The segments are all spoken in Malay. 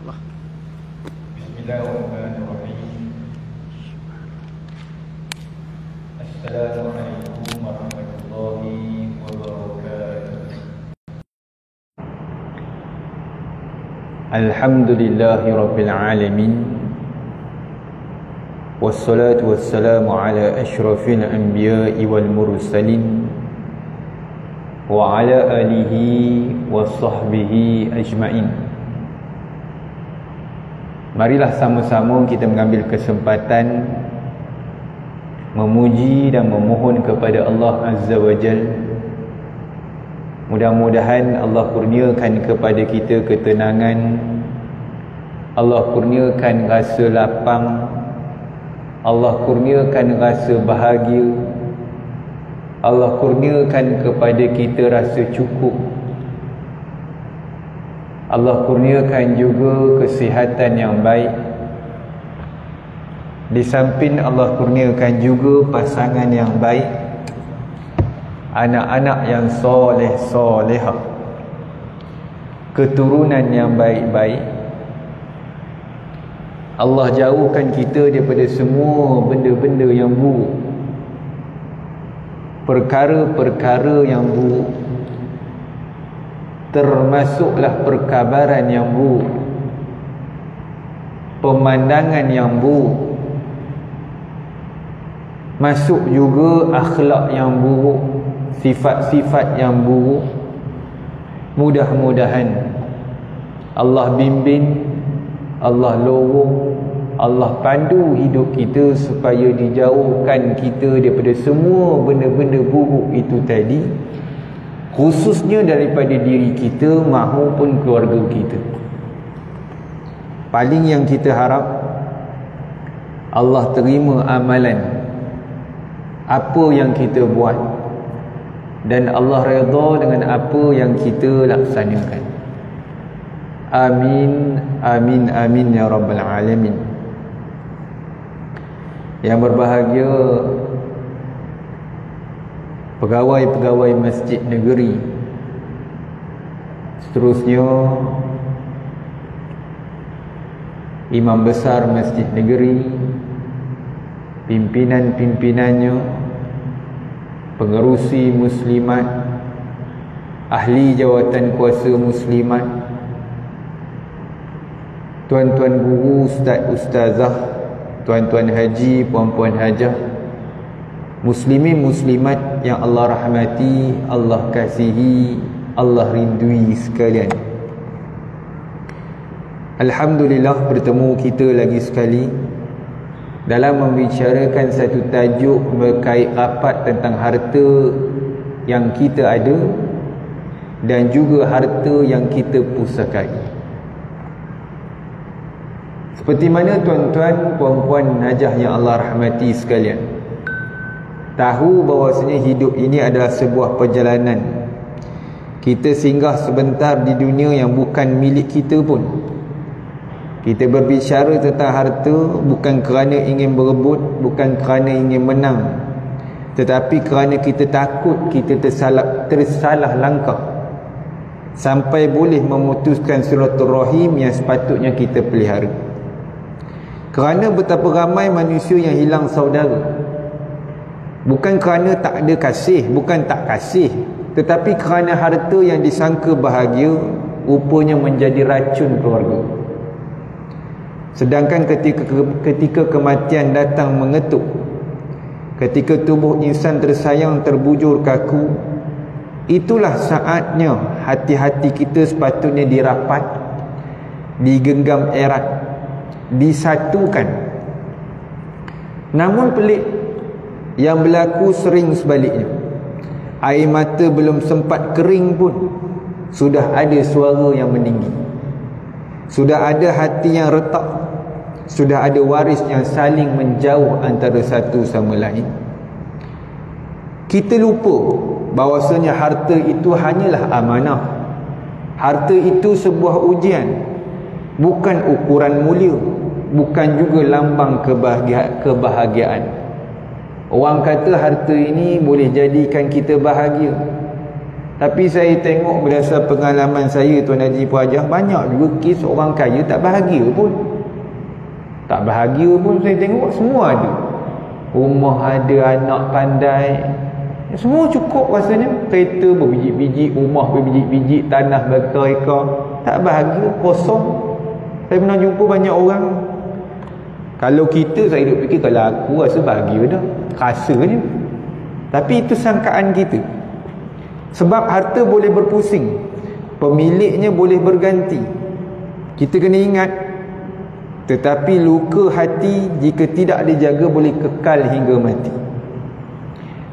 InsyaAllah. Bismillahirrahmanirrahim. Assalamualaikum warahmatullahi wabarakatuh. Alhamdulillahi rabbil alamin. Wassalatu wassalamu ala ashrafil anbiya'i wal mursalin wa ala alihi wa sahbihi ajma'in. Marilah sama-sama kita mengambil kesempatan memuji dan memohon kepada Allah Azza wa Jal. Mudah-mudahan Allah kurniakan kepada kita ketenangan, Allah kurniakan rasa lapang, Allah kurniakan rasa bahagia, Allah kurniakan kepada kita rasa cukup, Allah kurniakan juga kesihatan yang baik. Di samping Allah kurniakan juga pasangan yang baik, anak-anak yang soleh-solehah, keturunan yang baik-baik. Allah jauhkan kita daripada semua benda-benda yang buruk, perkara-perkara yang buruk, termasuklah perkabaran yang buruk, pemandangan yang buruk, masuk juga akhlak yang buruk, sifat-sifat yang buruk. Mudah-mudahan Allah bimbing, Allah lorong, Allah pandu hidup kita supaya dijauhkan kita daripada semua benda-benda buruk itu tadi, khususnya daripada diri kita maupun keluarga kita. Paling yang kita harap Allah terima amalan apa yang kita buat, dan Allah redha dengan apa yang kita laksanakan. Amin, amin, amin ya rabbal alamin. Yang berbahagia pegawai-pegawai masjid negeri, seterusnya imam besar masjid negeri, pimpinan-pimpinannya, pengerusi muslimat, ahli jawatan kuasa muslimat, tuan-tuan guru, ustaz-ustazah, tuan-tuan haji, puan-puan hajah, muslimin muslimat yang Allah rahmati, Allah kasihi, Allah rindui sekalian. Alhamdulillah bertemu kita lagi sekali dalam membicarakan satu tajuk berkait rapat tentang harta yang kita ada dan juga harta yang kita pusakai. Seperti mana tuan-tuan, puan-puan hajah yang Allah rahmati sekalian tahu bahawasanya hidup ini adalah sebuah perjalanan. Kita singgah sebentar di dunia yang bukan milik kita pun. Kita berbicara tentang harta bukan kerana ingin berebut, bukan kerana ingin menang, tetapi kerana kita takut kita tersalah langkah sampai boleh memutuskan silaturahim yang sepatutnya kita pelihara. Kerana betapa ramai manusia yang hilang saudara, bukan kerana tak ada kasih, bukan tak kasih, tetapi kerana harta yang disangka bahagia rupanya menjadi racun keluarga. Sedangkan ketika kematian datang mengetuk, ketika tubuh insan tersayang terbujur kaku, itulah saatnya hati-hati kita sepatutnya dirapat, digenggam erat, disatukan. Namun pelik, yang berlaku sering sebaliknya. Air mata belum sempat kering pun sudah ada suara yang meninggi, sudah ada hati yang retak, sudah ada waris yang saling menjauh antara satu sama lain. Kita lupa bahawasanya harta itu hanyalah amanah. Harta itu sebuah ujian, bukan ukuran mulia, bukan juga lambang kebahagiaan. Orang kata harta ini boleh jadikan kita bahagia, Tapi saya tengok berdasar pengalaman saya Tuan Haji Puan Hajah, banyak juga kes orang kaya tak bahagia pun. Tak bahagia pun saya tengok semua ada. Rumah ada, anak pandai, semua cukup rasanya. Kereta berbiji-biji, rumah berbiji-biji, tanah bereka-eka. Tak bahagia, kosong. Saya pernah jumpa banyak orang. Kalau kita, saya duk fikir, kalau aku rasa bahagia dah, rasanya. Tapi itu sangkaan kita. Sebab harta boleh berpusing, pemiliknya boleh berganti. Kita kena ingat. Tetapi luka hati jika tidak dijaga boleh kekal hingga mati.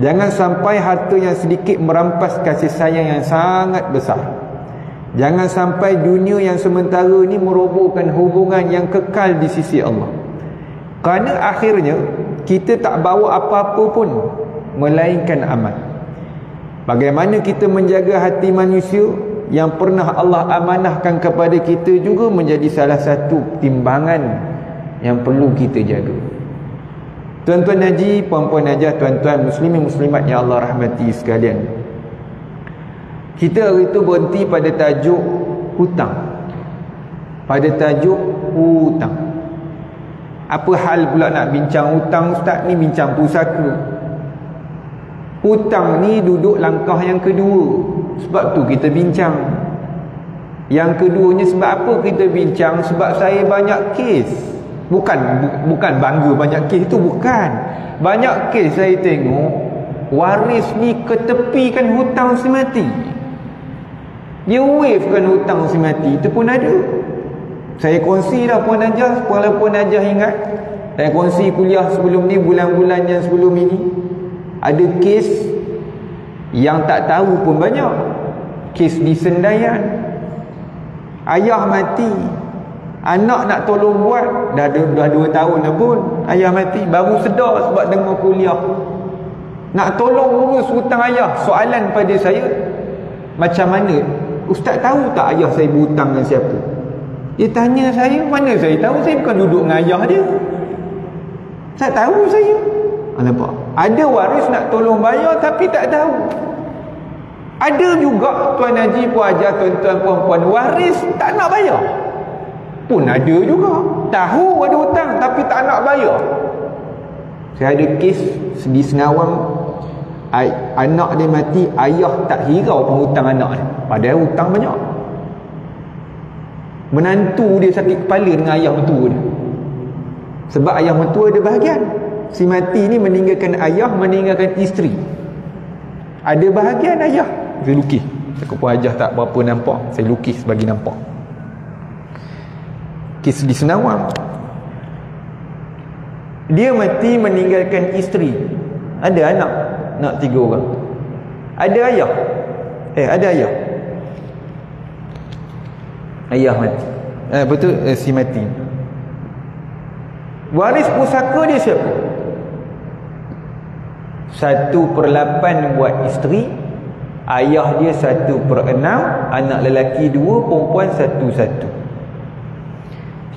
Jangan sampai harta yang sedikit merampas kasih sayang yang sangat besar. Jangan sampai dunia yang sementara ni merobohkan hubungan yang kekal di sisi Allah. Kerana akhirnya kita tak bawa apa-apa pun melainkan amal. Bagaimana kita menjaga hati manusia yang pernah Allah amanahkan kepada kita juga menjadi salah satu timbangan yang perlu kita jaga. Tuan-tuan haji, puan-puan hajah, tuan-tuan muslimin muslimat yang Allah rahmati sekalian, kita hari itu berhenti pada tajuk hutang. Pada tajuk hutang. Apa hal pula nak bincang hutang, Ustaz? Ni bincang pusaka. Hutang ni duduk langkah yang kedua. Sebab tu kita bincang. Yang keduanya sebab apa kita bincang? Sebab saya banyak kes. Bukan bangga banyak kes tu, bukan. Banyak kes saya tengok waris ni ketepikan hutang semati. Dia wavekan hutang semati. Itu pun ada. Saya kongsi dah Puan Hajah. Kalau Puan Hajah ingat, saya kongsi kuliah sebelum ni, bulan-bulan yang sebelum ini, ada kes yang tak tahu pun banyak. Kes di Sendayan, ayah mati, anak nak tolong buat, dah 2 tahun dah pun ayah mati, baru sedar sebab dengar kuliah nak tolong urus hutang ayah. Soalan pada saya, macam mana Ustaz tahu tak ayah saya berhutang dengan siapa? Dia tanya saya, mana saya tahu, saya bukan duduk dengan ayah dia. Tak tahu saya. Nampak? Ada waris nak tolong bayar tapi tak tahu. Ada juga Tuan Haji, Puan Hajah, tuan-tuan, puan-puan, waris tak nak bayar. Pun ada juga. Tahu ada hutang tapi tak nak bayar. Saya ada kes di Sengawang, anak dia mati, ayah tak hirau pun hutang anak dia, padahal hutang banyak. Menantu dia sakit kepala dengan ayah mentua dia, sebab ayah mentua ada bahagian. Si mati ni meninggalkan ayah, meninggalkan isteri, ada bahagian ayah. Saya lukis, saya Puan Hajah tak berapa nampak, saya lukis bagi nampak. Kes di Senawang, dia mati meninggalkan isteri, ada anak 3 orang, ada ayah, ada ayah. Ayah mati, betul, si mati. Waris pusaka dia siapa? 1/8 buat isteri, ayah dia 1/6, anak lelaki 2, perempuan 1/1.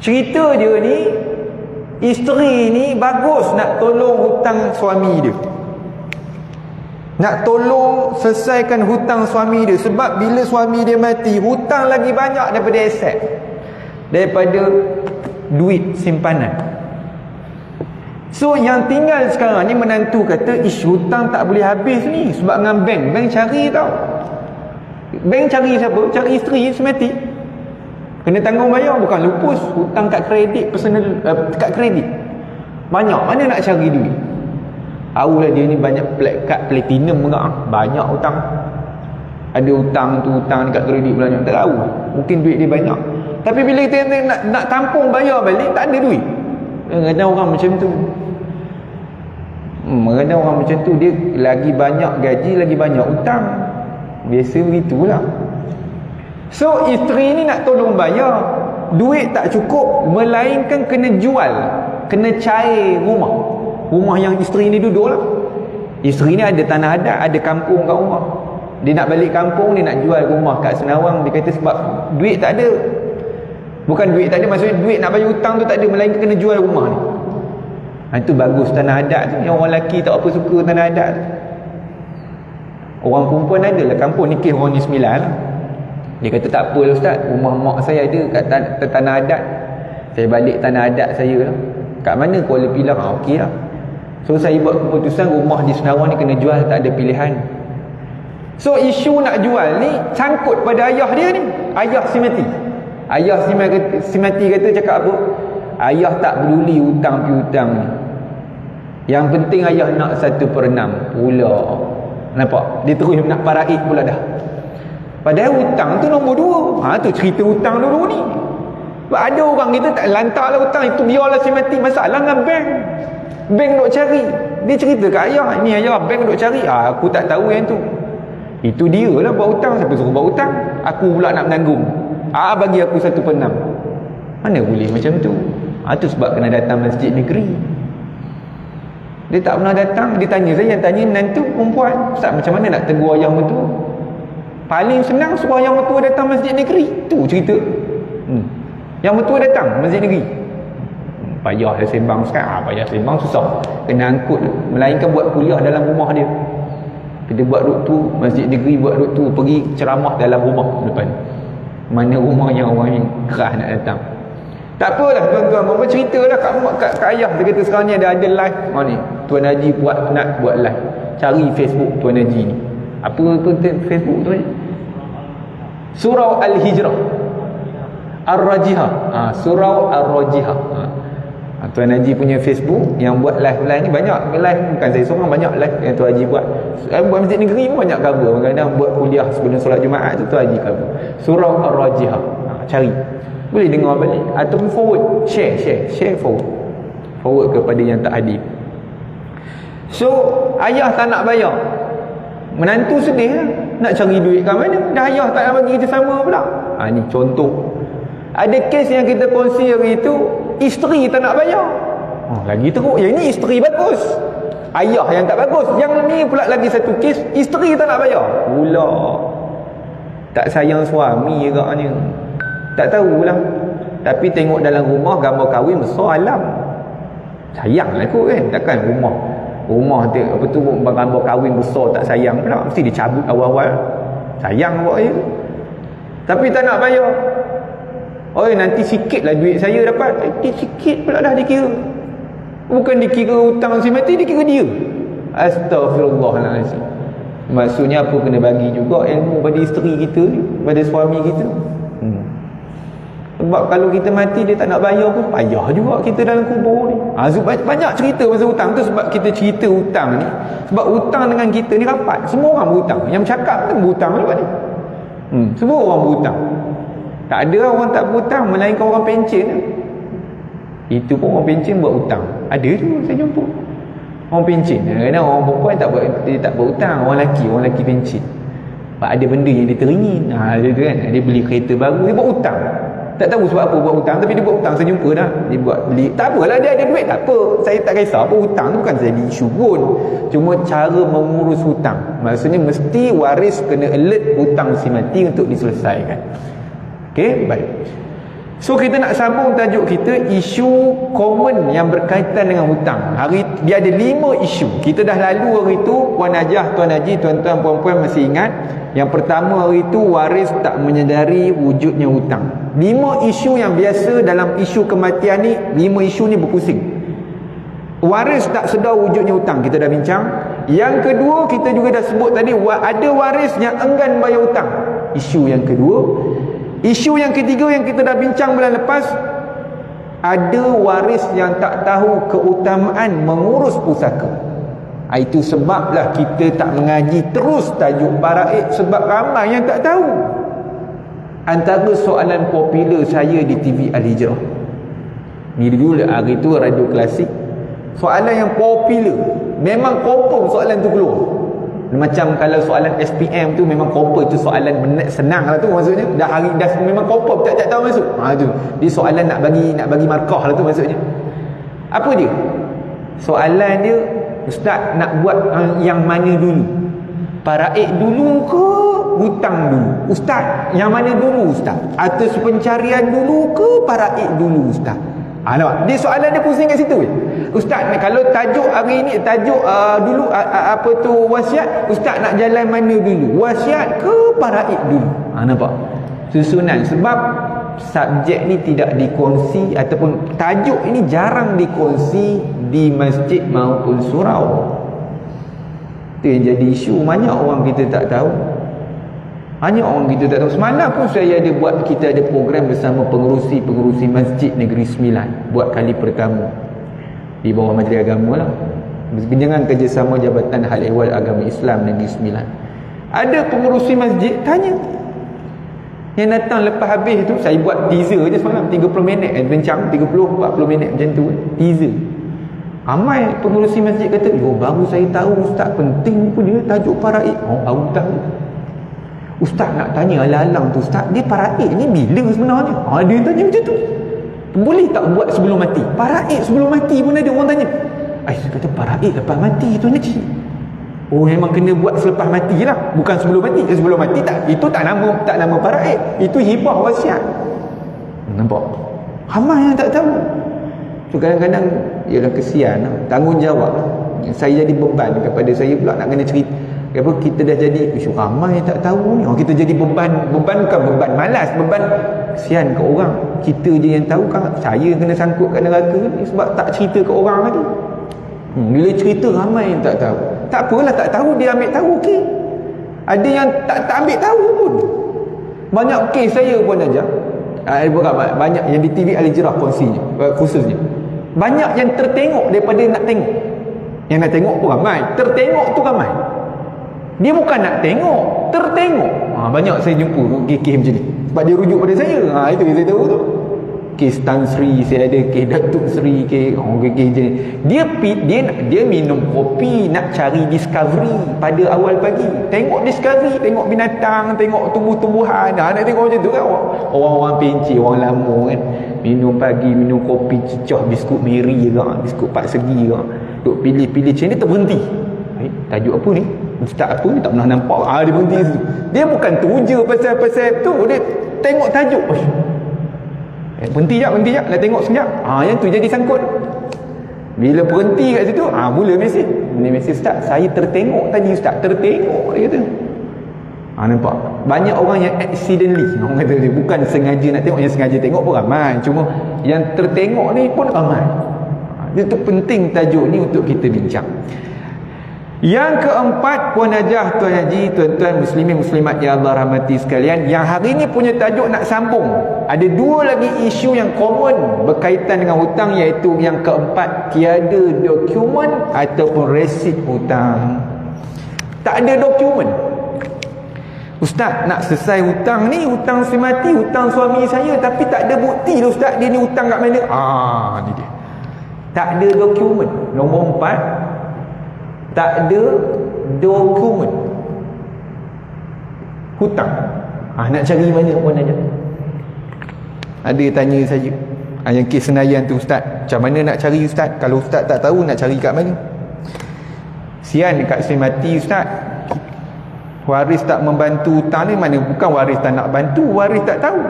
Cerita dia ni, isteri ni bagus nak tolong hutang suami dia, nak tolong selesaikan hutang suami dia. Sebab bila suami dia mati, hutang lagi banyak daripada aset, daripada duit simpanan. So yang tinggal sekarang ni menantu kata, hutang tak boleh habis ni. Sebab dengan bank cari tau. Bank cari siapa? Cari isteri semati. Kena tanggung bayar, bukan lupus. Hutang kat kredit personal, kat kredit banyak, mana nak cari duit? Tahulah dia ni banyak kad platinum juga, banyak hutang. Ada hutang tu, hutang dekat kredit banyak, tak tahu. Mungkin duit dia banyak, tapi bila kita nak tampung bayar balik, tak ada duit. Kadang orang macam tu. Kadang orang macam tu, dia lagi banyak gaji, lagi banyak hutang. Biasa begitulah. So isteri ni nak tolong bayar, duit tak cukup, melainkan kena jual, kena cair rumah yang isteri ni duduk lah. Isteri ni ada tanah adat, ada kampung kat rumah. Dia nak balik kampung, dia nak jual rumah kat Senawang. Dia kata sebab duit tak ada. Bukan duit tak ada, maksudnya duit nak bayar hutang tu tak ada, melainkan kena jual rumah ni. Itu bagus tanah adat tu. Yang orang lelaki tak apa suka tanah adat tu. Orang perempuan ada lah kampung ni, kes orang ni 9 lah. Dia kata tak apa lah ustaz, rumah mak saya ada kat tanah adat. Saya balik tanah adat saya lah. Kat mana? Kuala Pilang. Okey lah. So saya buat keputusan rumah di Senawan ni kena jual, tak ada pilihan. So isu nak jual ni sangkut pada ayah dia ni, ayah si mati. Ayah si mati kata cakap apa? Ayah tak peduli hutang piutang ni. Yang penting ayah nak 1/6 pula. Nampak? Dia terus nak paraid pula dah. Padahal hutang tu nombor 2. Tu cerita hutang dulu ni. Sebab ada orang kita tak lantak lah hutang, itu biarlah si mati. Masalah dengan bank. Bank duk cari. Dia cerita kat ayah, ni ayah bank duk cari. Aku tak tahu yang tu. Itu dia lah buat hutang. Siapa suruh buat hutang? Aku pula nak menanggung. Bagi aku 1/6. Mana boleh macam tu? Tu sebab kena datang masjid negeri. Dia tak pernah datang. Dia tanya saya, yang tanya menantu perempuan, Ustaz macam mana nak tegur ayah mertua? Paling senang suruh ayah mertua datang masjid negeri. Tu cerita. Yang mertua datang masjid negeri. Payah dia sembang sekarang. Payah sembang susah. Kena angkut. Melainkan buat kuliah dalam rumah dia. Kita buat duk tu, masjid negeri buat duk tu, pergi ceramah dalam rumah depan. Mana rumah yang orang yang kerah nak datang. Tak apalah tuan-tuan, mama ceritalah kat ayah. Dia kata sekarang ni ada live. Ni Tuan Haji nak buat live. Cari Facebook Tuan Haji ni. Apa Facebook tu ni? Surau Al-Hijrah, Ar-Rajihah. Surau Ar-Rajihah. Tuan Haji punya Facebook yang buat live ni banyak live, bukan saya seorang, banyak live yang Tuan Haji buat. Buat masjid negeri pun banyak cover. Kadang-kadang buat kuliah sebelum solat Jumaat tu Tuan Haji cover. Surau Ar-Rajihah. Cari. Boleh dengar balik ataupun forward, share forward kepada yang tak hadir. So ayah tak nak bayar, menantu sedih lah. Nak cari duit kat mana? Dah ayah tak nak bagi kita sama pula. Ni contoh. Ada kes yang kita kongsi hari itu, isteri tak nak bayar. Lagi teruk. Yang ni isteri bagus, ayah yang tak bagus. Yang ni pula lagi satu kes, isteri tak nak bayar pula. Tak sayang suami agaknya. Tak tahulah. Tapi tengok dalam rumah gambar kahwin besar alam. Sayanglah kot kan. Takkan rumah apa tu gambar kahwin besar tak sayang pula. Mesti dicabut awal-awal. Sayang buat je. Tapi tak nak bayar. Nanti sikit lah duit saya dapat. Sikit pula dah dikira. Bukan dikira hutang si mati, dikira dia. Astaghfirullahaladzim. Maksudnya apa, kena bagi juga ilmu pada isteri kita ni, pada suami kita. Sebab kalau kita mati dia tak nak bayar pun payah juga kita dalam kubur ni. Banyak cerita pasal hutang tu. Sebab kita cerita hutang ni, sebab hutang dengan kita ni rapat. Semua orang berhutang. Yang bercakap pun berhutang juga ni. Semua orang berhutang. Tak ada orang tak berhutang, melainkan orang pencen. Itu pun orang pencen buat hutang. Ada tu saya jumpa orang pencen. Kadang orang perempuan dia tak berhutang. Orang lelaki pencen. Sebab ada benda yang dia teringin. Dia tu kan, dia beli kereta baru, dia buat hutang. Tak tahu sebab apa buat hutang, tapi dia buat hutang. Saya jumpa dah, dia buat beli. Tak apalah, dia ada duit, tak apa. Saya tak kisah apa hutang tu, bukan saya di isu pun. Cuma cara mengurus hutang. Maksudnya mesti waris kena alert hutang si mati untuk diselesaikan. Okey, baik. So kita nak sambung tajuk kita, isu common yang berkaitan dengan hutang. Hari dia ada 5 isu. Kita dah lalu hari tu, Puan Najah, Tuan Haji, tuan-tuan puan-puan masih ingat. Yang pertama hari tu, waris tak menyedari wujudnya hutang. 5 isu yang biasa dalam isu kematian ni. 5 isu ni berpusing. Waris tak sedar wujudnya hutang, kita dah bincang. Yang kedua, kita juga dah sebut tadi, ada waris yang enggan bayar hutang. Isu yang kedua. Isu yang ketiga yang kita dah bincang bulan lepas, ada waris yang tak tahu keutamaan mengurus pusaka. Itu sebablah kita tak mengaji terus tajuk paraid, sebab ramai yang tak tahu. Antara soalan popular saya di TV Al-Hijrah ni dulu hari tu, radio klasik, soalan yang popular, memang confirm soalan tu keluar. Macam kalau soalan SPM tu memang confirm, itu soalan senang lah tu, maksudnya dah hari dah memang confirm tak tahu masuk. Tu dia soalan nak bagi markah lah tu maksudnya. Apa dia soalan dia? Ustaz nak buat yang mana dulu, paraid dulu ke hutang dulu? Ustaz yang mana dulu Ustaz? Atas pencarian dulu ke paraid dulu Ustaz? Nampak? Dia soalan dia pusing kat situ. Ustaz, kalau tajuk hari ni, tajuk dulu apa tu wasiat, ustaz nak jalan mana dulu? Wasiat ke faraid dulu? Nampak? Susunan. Sebab subjek ni tidak dikongsi ataupun tajuk ini jarang dikongsi di masjid maupun surau. Itu yang jadi isu. Banyak orang kita tak tahu. Semalam pun saya ada buat, kita ada program bersama pengurusi Masjid Negeri Sembilan buat kali pertama di bawah Majlis Agama lah, dengan kerjasama Jabatan Hal Ehwal Agama Islam Negeri Sembilan. Ada pengurusi masjid tanya, yang datang lepas habis tu, saya buat teaser je semalam 30 minit, bincang 30-40 minit macam tu, teaser. Ramai pengurusi masjid kata, baru saya tahu ustaz, penting pun dia tajuk faraid. Baru tahu. Ustaz nak tanya alang-alang tu, ustaz, dia faraid ni bila sebenarnya? Dia tanya macam tu. Boleh tak buat sebelum mati? Faraid sebelum mati pun ada orang tanya. Saya kata faraid lepas mati tu Haji. Memang kena buat selepas mati lah, bukan sebelum mati. Sebelum mati tak, itu tak nama faraid, itu hibah wasiat. Nampak? Ramai yang tak tahu. So kadang-kadang ialah kesian, tanggungjawab. Saya jadi beban kepada saya pula nak kena cerita. Kita dah jadi ramai yang tak tahu ni. Kita jadi beban bukan beban malas, beban kesian ke orang. Kita je yang tahu kan. Saya kena sangkut kat neraka ni sebab tak cerita ke orang tadi. Bila cerita ramai yang tak tahu. Tak apalah, tak tahu dia ambil tahu, okey. Ada yang tak ambil tahu pun. Banyak kes saya pun aja. Banyak yang di TV Al-Hijrah khususnya. Banyak yang tertengok daripada nak tengok. Yang nak tengok pun ramai, tertengok tu ramai. Dia bukan nak tengok, tertengok. Banyak saya jumpa kes macam ni. Sebab dia rujuk pada saya. Itu yang saya tahu tu. Kes Tan Sri, saya ada kes Datuk Sri, kes macam ni. Dia minum kopi nak cari discovery pada awal pagi. Tengok discovery, tengok binatang, tengok tumbuh-tumbuhan. Nak tengok macam tu kan. Orang-orang pencik, orang lama kan. Minum pagi, minum kopi, cicah biskut meri ke, biskut 4 segi ke. Duk pilih-pilih macam ni, terberhenti. Tajuk apa ni? Ustaz apa ni tak pernah nampak. Dia berhenti situ. Dia bukan teruja pasal tu, dia tengok tajuk. Berhenti jap, nak tengok sekejap. Yang tu jadi sangkut. Bila berhenti kat situ, mula mesej. Ini mesej, ustaz, saya tertengok tadi ustaz, tertengok, dia kata. Nampak? Banyak orang yang accidentally, orang kata dia bukan sengaja nak tengok, yang sengaja tengok pun ramai. Cuma yang tertengok ni pun ramai. Itu penting tajuk ni untuk kita bincang. Yang keempat, Puan Hajah, Tuan Haji, tuan-tuan muslimin muslimat yang Allah rahmati sekalian, yang hari ni punya tajuk nak sambung. Ada dua lagi isu yang common berkaitan dengan hutang, iaitu yang keempat, tiada dokumen ataupun resit hutang. Tak ada dokumen. Ustaz nak selesai hutang ni, hutang semati, hutang suami saya, tapi tak ada bukti lah ustaz, dia ni hutang kat mana. Ni dia. Tak ada dokumen. Nombor 4, tak ada dokumen hutang. Nak cari mana pun aja. Ada tanya saja. Yang kes Senayan tu, ustaz, macam mana nak cari ustaz? Kalau ustaz tak tahu, nak cari kat mana? Sian dekat semati ustaz. Waris tak membantu hutang ni, mana bukan waris tak nak bantu, waris tak tahu.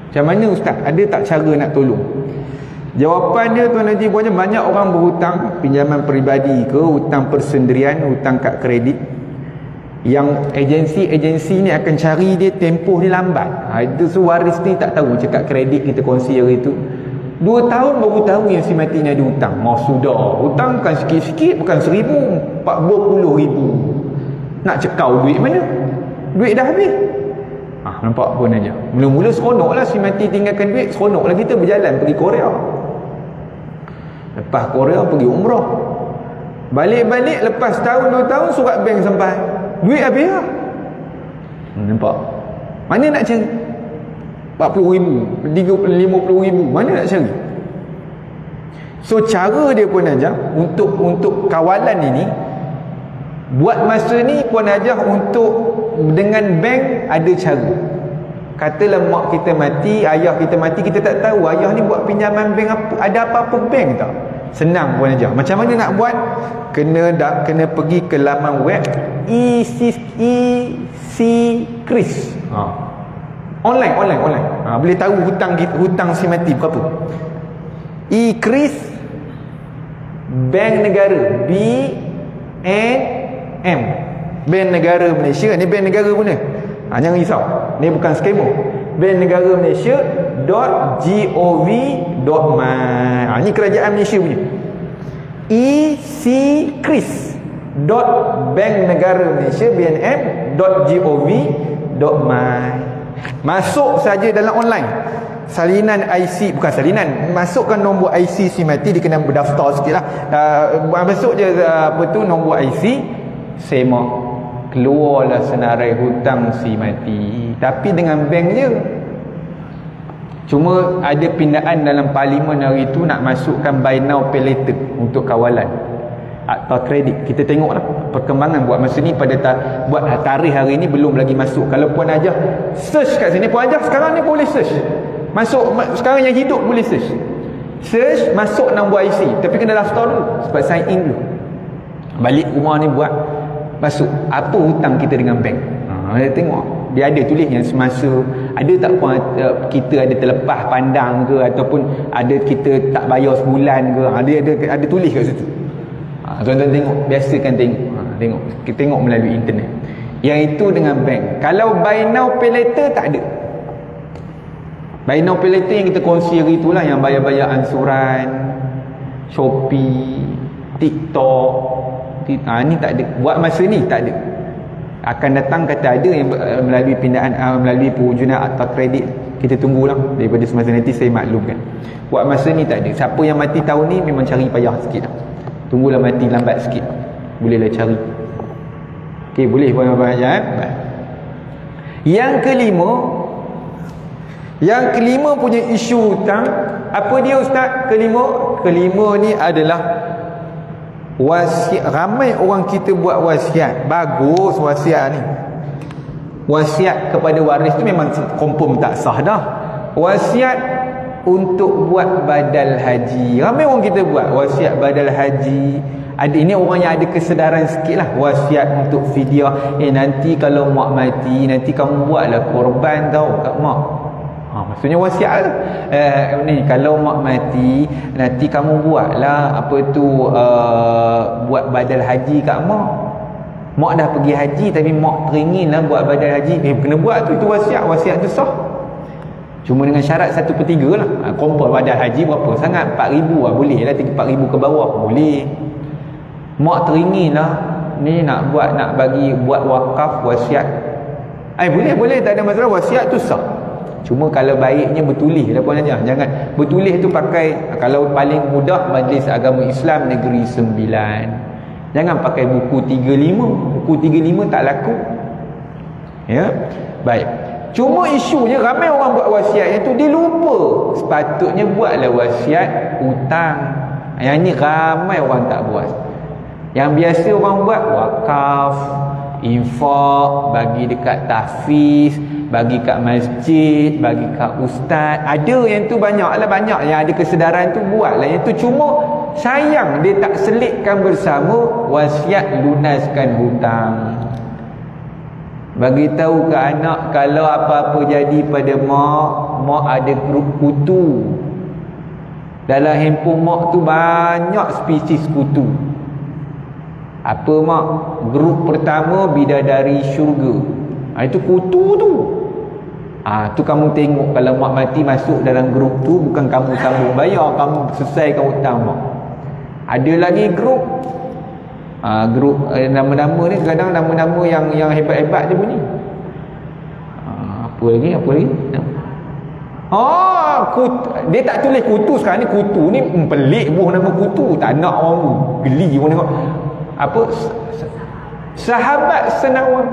Macam mana ustaz? Ada tak cara nak tolong? Jawapan dia, Tuan Haji, banyak orang berhutang, pinjaman peribadi ke, hutang persendirian, hutang kad kredit, yang agensi ni akan cari dia, tempoh dia lambat. Itu waris ni tak tahu. Macam kad kredit kita kongsi hari tu, 2 tahun baru tahu yang si mati ni ada hutang. Sudah, hutang bukan sikit-sikit, bukan 1,000, 40,000. Nak cekau duit mana? Duit dah habis. Nampak pun aja. Mula-mula seronok lah si mati tinggalkan duit, seronok lah kita berjalan pergi Korea. Lepas Korea pergi umrah. Balik-balik lepas tahun 2 tahun surat bank sampai. Duit habis lah. Nampak? Mana nak cari? 40,000, 50,000, mana nak cari? So cara dia Puan Hajah untuk kawalan ini, buat masa ni Puan Hajah untuk dengan bank ada cara. Katalah mak kita mati, ayah kita mati, kita tak tahu ayah ni buat pinjaman bank apa, ada apa-apa bank tak? Senang Puan Hajah. Macam mana nak buat? Kena pergi ke laman web EC Kris. Online. Boleh tahu hutang si mati berapa. IKRIS Bank Negara, BNM, Bank Negara Malaysia. Ni bank negara mana? Jangan risau, ni bukan scammer. Bank Negara Malaysia .gov.my. Ni kerajaan Malaysia punya. ICKRIS Bank Negara Malaysia BNM.gov.my. Masuk saja dalam online. Salinan IC, bukan salinan, masukkan nombor IC si mati, dia kena berdaftar sikit lah. Masuk je nombor IC, semak, keluarlah senarai hutang si mati. Tapi dengan bank je. Cuma ada pindaan dalam parlimen hari tu nak masukkan buy now pay later untuk kawalan atau kredit. Kita tengoklah perkembangan buat masa ni buat tarikh hari ni belum lagi masuk. Kalau Puan Hajah search kat sini, Puan Hajah sekarang ni boleh search. Masuk sekarang yang hidup boleh search. Search masuk nombor IC, tapi kena daftar dulu sebab sign in dulu. Balik rumah ni buat masuk apa hutang kita dengan bank. Dia tengok, dia ada tulis yang semasa ada tak Puan, kita ada terlepas pandang ke ataupun ada kita tak bayar sebulan ke. Ada tulis kat situ. Tuan-tuan tengok, biasakan tengok. Kita tengok melalui internet. Yang itu dengan bank. Kalau buy now pay later tak ada. Buy now pay later yang kita kongsi hari itulah, yang bayar-bayar ansuran, Shopee, TikTok. Ni tak ada. Buat masa ni tak ada. Akan datang kata ada yang melalui pindaan, melalui perwujudan akta kredit. Kita tunggulah daripada semasa nanti saya maklumkan. Buat masa ni tak ada. Siapa yang mati tahun ni memang cari payah sikit lah. Tunggulah mati lambat sikit, bolehlah cari. Okey, boleh puan-puan ya. Yang kelima punya isu hutang. Apa dia ustaz? Kelima ni adalah wasiat. Ramai orang kita buat wasiat. Bagus wasiat ni. Wasiat kepada waris tu memang confirm tak sah dah. Wasiat untuk buat badal haji. Ramai orang kita buat wasiat badal haji. Ini orang yang ada kesedaran sikit lah. Wasiat untuk fidyah. Nanti kalau mak mati, nanti kamu buatlah korban tau kat mak. Maksudnya wasiat lah. Ni kalau mak mati, nanti kamu buatlah buat badal haji kat mak. Mak dah pergi haji tapi mak teringin lah buat badal haji. Kena buat tu, itu wasiat. Wasiat tu sah. Cuma dengan syarat 1/3 lah. Kompon badal haji berapa sangat? 4,000 lah. Boleh lah 4,000 ke bawah. Boleh. Mak teringin lah ni nak buat wakaf wasiat. Boleh. Tak ada masalah. Wasiat tu sah. Cuma kalau baiknya bertulis lah Puan Hajah. Jangan bertulis tu pakai, kalau paling mudah Majlis Agama Islam Negeri Sembilan. Jangan pakai buku 35. Buku 35 tak laku. Ya. Baik. Cuma isunya ramai orang buat wasiat yang tu dia lupa. Sepatutnya buatlah wasiat hutang. Yang ni ramai orang tak buat. Yang biasa orang buat wakaf, infak, bagi dekat tahfiz, bagi kat masjid, bagi kat ustaz. Ada yang tu banyak yang ada kesedaran tu buatlah. Yang tu cuma sayang dia tak selitkan bersama wasiat lunaskan hutang. Bagi tahu ke anak kalau apa-apa jadi pada mak ada grup kutu. Dalam handphone mak tu banyak spesies kutu. Apa mak? Grup pertama bidadari syurga. Itu kutu tu. Tu kamu tengok kalau mak mati masuk dalam grup tu, bukan kamu sambung bayar, kamu selesaikan hutang mak. Ada lagi grup nama-nama ni kadang nama-nama yang hebat-hebat dia bunyi. Apa lagi? Dia tak tulis kutu. Sekarang ni kutu ni pelik buah nama kutu. Tak nak orang geli orang tengok. Sahabat senawan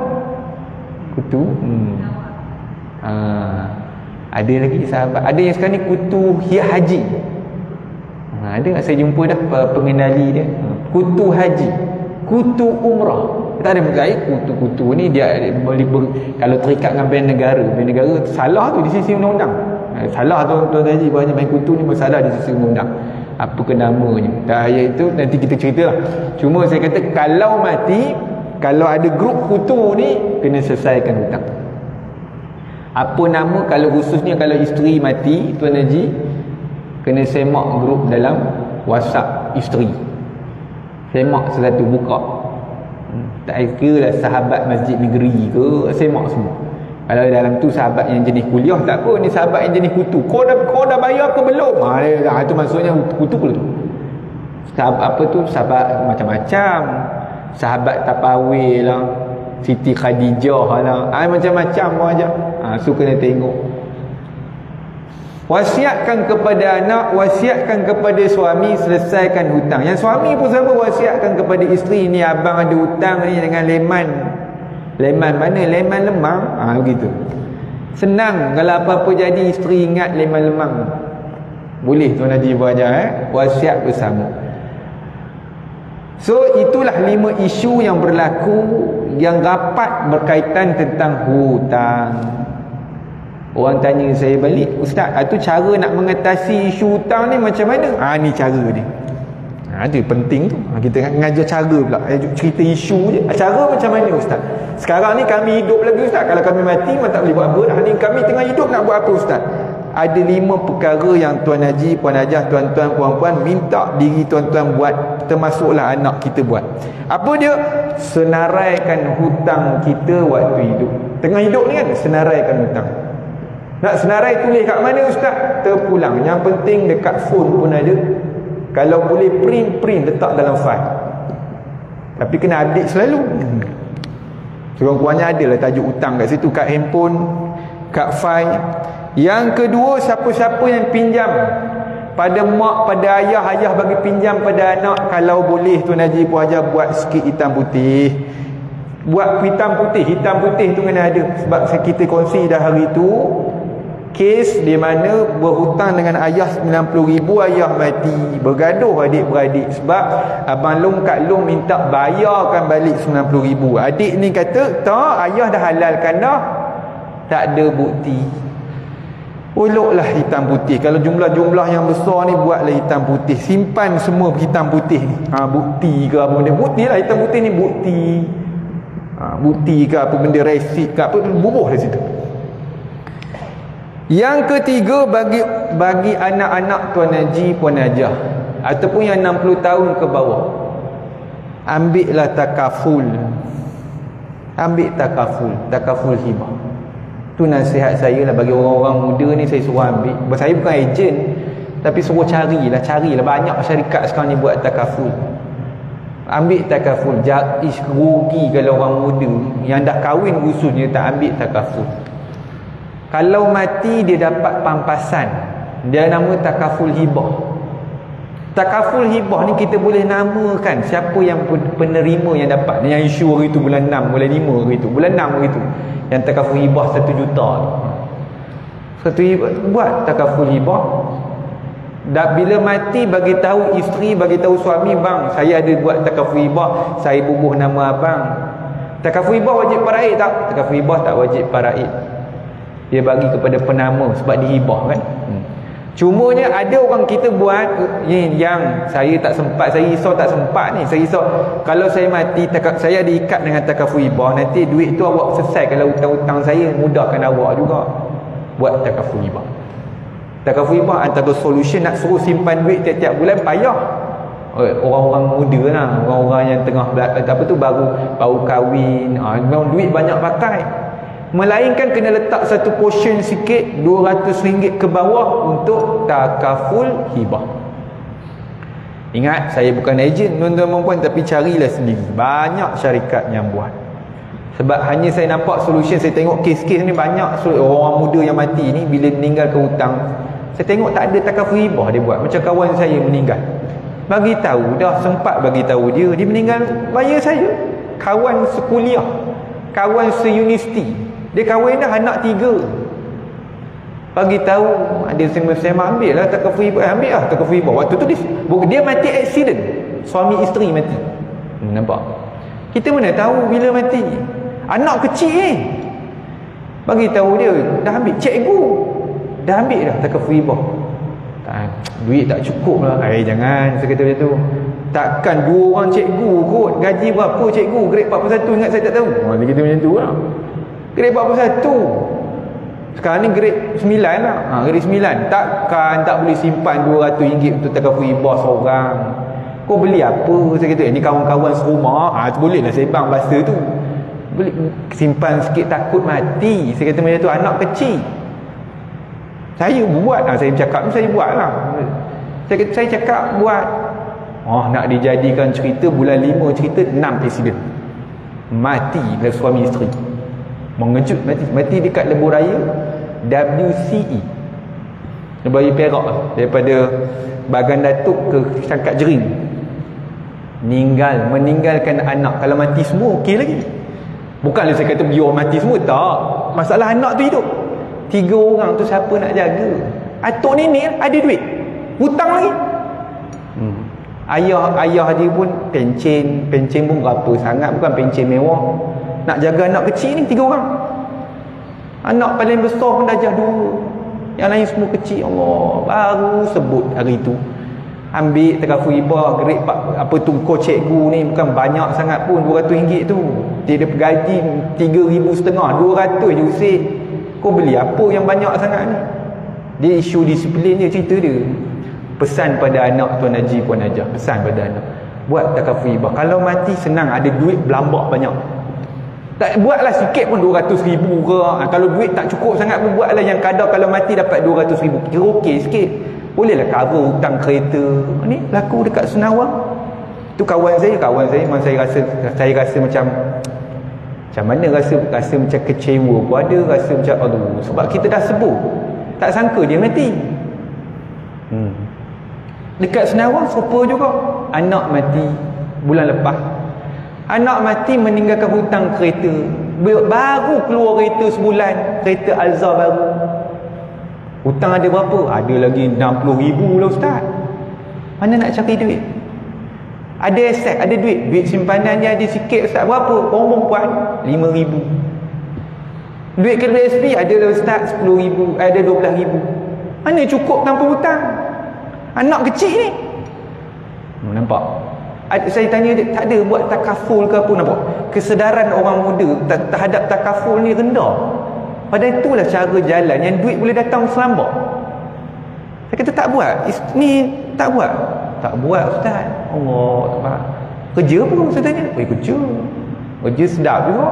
kutu. Ada lagi sahabat. Ada yang sekarang ni kutu haji. Ada saya jumpa dah pengendali dia. Kutu haji, kutu umrah. Tak ada berkait. Kutu-kutu ni dia boleh kalau terikat dengan bank negara salah tu di sisi undang-undang. Salah tuan haji banyak main kutu ni bersalah di sisi undang-undang. Apa ke namanya? Iaitu nanti kita ceritalah. Cuma saya kata kalau mati, kalau ada grup kutu ni kena selesaikan hutang. Apa nama, kalau khususnya kalau isteri mati, Tuan Haji kena semak grup dalam WhatsApp isteri. Semak satu buka. Tak kira lah sahabat masjid negeri ke, semak semua. Kalau dalam tu sahabat yang jenis kuliah tak apa, ni sahabat yang jenis kutu. Kau dah bayar ke belum? Itu maksudnya kutu pula tu. Sahabat apa tu? Sahabat macam-macam. Sahabat Tapawil lah, Siti Khadijah lah, macam-macam pun aja. So kena tengok. Wasiatkan kepada anak, wasiatkan kepada suami, selesaikan hutang. Yang suami pun sama, wasiatkan kepada isteri, ni abang ada hutang ni dengan leman. Leman mana? Leman lemang. Begitu. Senang kalau apa-apa jadi, isteri ingat leman lemang. Boleh Tuan Haji berajar wasiat bersama. So itulah 5 isu yang berlaku yang rapat berkaitan tentang hutang. Orang tanya saya balik, Ustaz, itu cara nak mengatasi isu hutang ni macam mana? Ni cara dia. Itu penting tu. Kita ngajar cara pula. Cerita isu je. Cara macam mana Ustaz? Sekarang ni kami hidup lagi Ustaz. Kalau kami mati memang tak boleh buat apa dah. Ni kami tengah hidup nak buat apa Ustaz? Ada 5 perkara yang Tuan Haji, Puan Hajah, tuan-tuan, puan-puan minta diri tuan-tuan buat, termasuklah anak kita buat. Apa dia? Senaraikan hutang kita waktu hidup. Tengah hidup ni kan, senaraikan hutang. Nak senarai tulis kat mana Ustaz? Terpulang. Yang penting dekat phone pun ada. Kalau boleh print letak dalam file. Tapi kena update selalu. Kurang-kurangnya ada lah tajuk hutang kat situ, kat handphone, kat file. Yang kedua, siapa-siapa yang pinjam pada mak, pada ayah bagi pinjam pada anak, kalau boleh Tuan Haji, Puan Hajah buat sikit hitam putih. Buat hitam putih tu kena ada. Sebab kita kongsi dah hari tu kes di mana berhutang dengan ayah 90,000, ayah mati, bergaduh adik-beradik sebab abang long kak long minta bayarkan balik 90,000. Adik ni kata tak, ayah dah halalkan dah, tak ada bukti. Uluklah hitam putih. Kalau jumlah-jumlah yang besar ni, buatlah hitam putih, simpan semua hitam putih ni. Bukti ke apa benda, bukti lah hitam putih ni, bukti. Bukti ke apa benda, resit ke apa, bubuh dari situ. Yang ketiga, bagi anak-anak Tuan Haji, Puan Hajah, ataupun yang 60 tahun ke bawah, ambillah takaful. Ambil takaful hibah. Tu nasihat saya lah bagi orang-orang muda ni, saya suruh ambil. Saya bukan ejen, tapi suruh carilah. Banyak syarikat sekarang ni buat takaful. Ambil takaful. Rugi kalau orang muda yang dah kahwin khususnya tak ambil takaful. Kalau mati dia dapat pampasan, dia nama takaful hibah. Takaful hibah ni kita boleh namakan siapa yang penerima yang dapat. Yang isu hari tu bulan 6, bulan 5 hari tu, bulan 6 hari tu, yang takaful hibah 1 juta tu. Buat takaful hibah. Dan bila mati, bagi tahu isteri, bagi tahu suami, bang, saya ada buat takaful hibah, saya bubuh nama abang. Takaful hibah wajib faraid tak? Takaful hibah tak wajib faraid. Dia bagi kepada penama sebab dihibah kan. Cumanya ada orang kita buat yang saya tak sempat, saya risau tak sempat ni. Saya risau kalau saya mati, saya ada ikat dengan takaful hibah, nanti duit tu awak selesai. Kalau hutang-hutang saya, mudahkan awak juga. Buat takaful hibah. Takaful hibah antara solution. Nak suruh simpan duit tiap-tiap bulan payah. Orang-orang muda lah, orang-orang yang tengah apa tu, baru kahwin, memang duit banyak pakai. Melainkan kena letak satu portion sikit, RM200 ke bawah untuk takaful hibah. Ingat, saya bukan ejen tuan-tuan dan puan, tapi carilah sendiri. Banyak syarikat yang buat. Sebab hanya saya nampak solution, saya tengok kes-kes ni banyak orang muda yang mati ni bila meninggal ke hutang. Saya tengok tak ada takaful hibah dia buat. Macam kawan saya meninggal, bagi tahu dah, sempat bagi tahu dia meninggal, bayar saya. Kawan sekuliah, kawan seuniversiti, dia kahwin dah, anak 3. Bagi tahu, ada sema-sema, ambil lah takaful hibah, ambil lah takaful hibah. Waktu tu dia mati accident, suami isteri mati. Nampak? Kita mana tahu bila mati. Anak kecil bagi tahu dia dah ambil, cikgu dah ambil dah takaful hibah. Duit tak cukup lah. Jangan, saya kata macam tu. Takkan 2 orang cikgu kot, gaji berapa cikgu, grade 41, ingat saya tak tahu. Dia kata macam tu lah, grade 41. Sekarang ni grade 9 lah. Grade 9. Takkan tak boleh simpan RM200 untuk takaful ibah seorang. Kau beli apa? Saya kata, ni kawan-kawan serumah. Boleh lah sembang bahasa tu. Boleh simpan sikit, takut mati. Saya kata macam tu, anak kecil. Saya buat lah. Saya cakap, saya buat lah. Saya cakap buat. Nak dijadikan cerita, bulan 5 cerita 6 accident. Mati dari suami isteri. Mengejut mati dekat lebuh raya WCE, lebuh raya Perak, daripada Bagan Datuk ke Sangkat Jering. Meninggalkan anak. Kalau mati semua okey lagi. Bukanlah saya kata biar mati semua, tak. Masalah anak tu hidup. 3 orang tu siapa nak jaga? Atuk nenek ada duit, hutang lagi. Ayah dia pun pencen pun berapa sangat, bukan pencen mewah. Nak jaga anak kecil ni 3 orang. Anak paling besar pun darjah 2. Yang lain semua kecil. Allah, baru sebut hari tu ambil takaful ibah grade apa tu, cikgu ni bukan banyak sangat pun, RM200 tu. Dia ada gaji RM3,500, 200 je usik. Kau beli apa yang banyak sangat ni? Dia isu disiplin dia, cerita dia. Pesan pada anak Tuan Haji Puan Hajah, pesan pada anak, buat takaful ibah. Kalau mati senang, ada duit berlambak banyak. Tak buatlah sikit pun RM200,000 ke. Kalau duit tak cukup sangat pun buatlah yang kadar kalau mati dapat RM200,000. Kira okey sikit. Bolehlah cover hutang kereta. Ni laku dekat Senawang. Tu kawan saya memang saya rasa macam mana, rasa macam kecewa pun ada, rasa macam aduh, sebab kita dah sebut. Tak sangka dia mati. Dekat Senawang serupa juga. Anak mati bulan lepas. Anak mati meninggalkan hutang kereta. Baru keluar kereta sebulan, kereta Alza baru. Hutang ada berapa? Ada lagi RM60,000 lah ustaz. Mana nak cari duit? Ada aset, ada duit. Duit simpanan dia ada sikit ustaz. Berapa? Orang perempuan RM5,000. Duit kereta SP ada lah ustaz RM10,000, ada RM12,000. Mana cukup tanpa hutang? Anak kecil ni. Nampak? Saya tanya dia, tak ada buat takaful ke apa, nampak? Kesedaran orang muda terhadap takaful ni rendah. Padahal itulah cara jalan yang duit boleh datang selambak. Saya kata tak buat. Ni tak buat. Tak buat ustaz. Allah, kerja pun saya tanya. Kerja sedap juga.